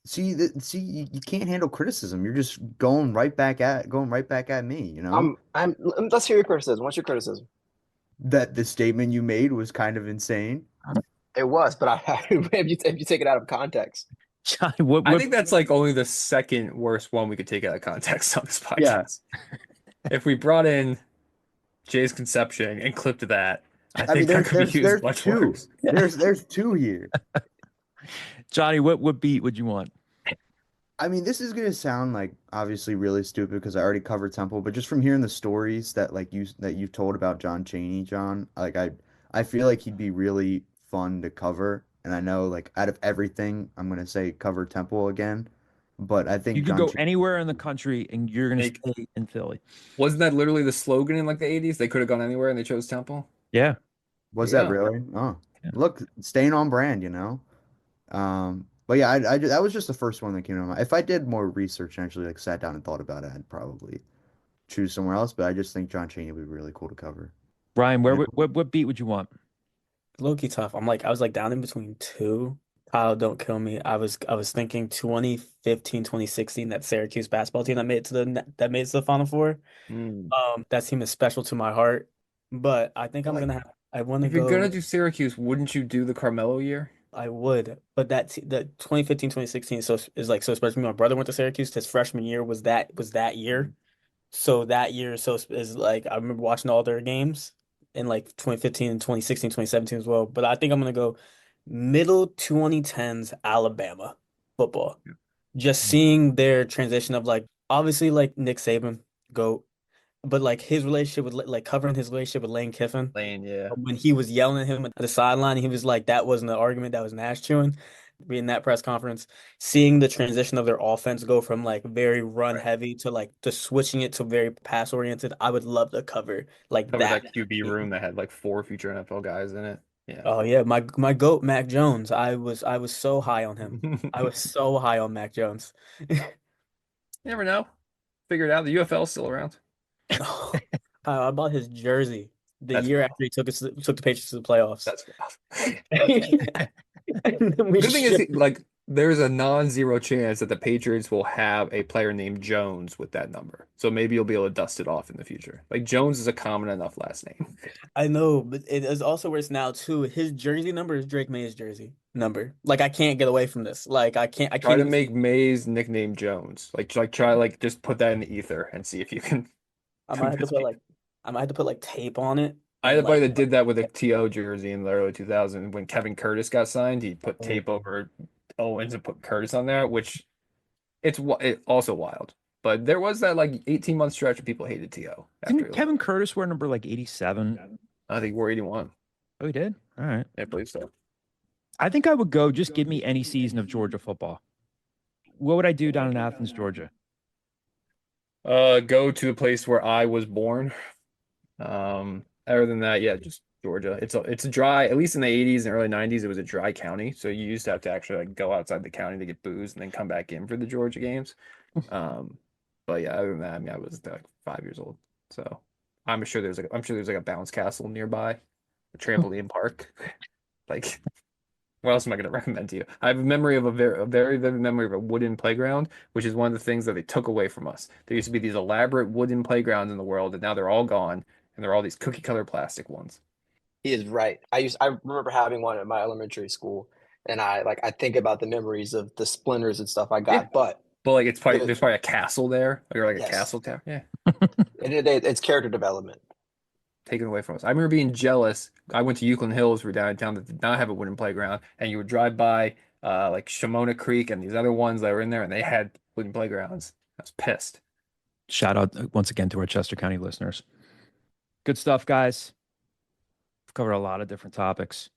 see you can't handle criticism. You're just going right back at me, you know? let's hear your criticism. What's your criticism? That the statement you made was kind of insane. It was, but if you take it out of context. Johnny, I think that's like only the second worst one we could take out of context on this podcast. If we brought in Jay's conception and clipped that, I think that could be used there's much two. worse. There's two here. Johnny, what beat would you want? I mean, this is gonna sound like obviously really stupid because I already covered Temple, but just from hearing the stories that you've told about John Chaney, John, like I feel like he'd be really fun to cover. And I know like out of everything, I'm gonna say cover Temple again. But I You think could John go Chaney, anywhere in the country and you're gonna Make- stay in Philly. Wasn't that literally the slogan in like the 80s? They could have gone anywhere and they chose Temple. Yeah. was There that you go. really? Oh, Yeah. look, staying on brand, you know. But yeah, that was just the first one that came to mind. If I did more research and actually like sat down and thought about it, I'd probably choose somewhere else. But I just think John Chaney would be really cool to cover. Ryan, And what beat would you want? Low-key tough. I was like down in between two. Kyle, don't kill me. I was thinking 2015, 2016, that Syracuse basketball team that made it to the Final Four. Mm. That team is special to my heart. But I think I want to If you're gonna go. do Syracuse, wouldn't you do the Carmelo year? I would, but the 2015, 2016 is like so special. My brother went to Syracuse. His freshman year was that year. So that year is like I remember watching all their games in like 2015 and 2016, 2017 as well. But I think I'm gonna go middle 2010s Alabama football. Just seeing their transition of like obviously like Nick Saban, GOAT, but like his relationship with like covering his relationship with Lane Kiffin Lane, yeah. when he was yelling at him at the sideline, he was like, that wasn't an argument, that was an ass chewing. In that press conference, seeing the transition of their offense go from like very run heavy to like to switching it to very pass oriented, I would love to cover like Cover that. that QB room that had like 4 future NFL guys in it. Yeah. Oh yeah, my GOAT Mac Jones. I was so high on him. I was so high on Mac Jones. You never know. Figure it out. The UFL's still around. I bought his jersey the That's year wild. after he took the Patriots to the playoffs. That's And then we good thing is shipped- like there's a non-zero chance that the Patriots will have a player named Jones with that number. So maybe you'll be able to dust it off in the future. Like Jones is a common enough last name. I know, but it is also worse now too. His jersey number is Drake May's jersey number. Like I can't get away from this. Like I can't Try to even make May's nickname Jones. Try just put that in the ether and see if you can. I might have to put like I might have to put like tape on it. I had a and, buddy like, that did that with a TO jersey in the early 2000s. When Kevin Curtis got signed, he put tape over Owens and put Curtis on there, which it's also wild. But there was that like 18-month stretch of people hated TO. Didn't Kevin Curtis wear number like 87? I think we're 81. Oh, he did? All right. Yeah, I believe so. I think I would go just give me any season of Georgia football. What would I do down in Athens, Georgia? Go to the place where I was born. Other than that, yeah, just Georgia. It's a dry, at least in the 80s and early 90s, it was a dry county. So you used to have to actually like go outside the county to get booze and then come back in for the Georgia games. But yeah, other than that, I mean, I was like 5 years old. So I'm sure there's like a bounce castle nearby, a trampoline park. Like, what else am I going to recommend to you? I have a memory of a very vivid memory of a wooden playground, which is one of the things that they took away from us. There used to be these elaborate wooden playgrounds in the world, and now they're all gone, and they're all these cookie cutter plastic ones. He is right. I remember having one at my elementary school, and I think about the memories of the splinters and stuff I got. Yeah. But like there's probably a castle there, or like yes. a castle tower. Yeah. It's character development. taken away from us. I remember being jealous. I went to Euclid Hills, we're downtown, that did not have a wooden playground, and you would drive by like Shimona Creek and these other ones that were in there, and they had wooden playgrounds. I was pissed. Shout out once again to our Chester County listeners. Good stuff, guys. We've covered a lot of different topics.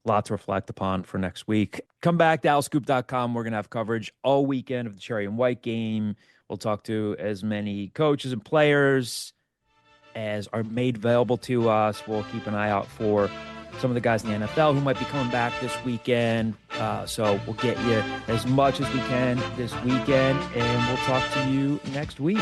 A lot to reflect upon for next week. Come back to owlscoop.com. We're going to have coverage all weekend of the Cherry and White game. We'll talk to as many coaches and players as are made available to us. We'll keep an eye out for some of the guys in the NFL who might be coming back this weekend. So we'll get you as much as we can this weekend, and we'll talk to you next week.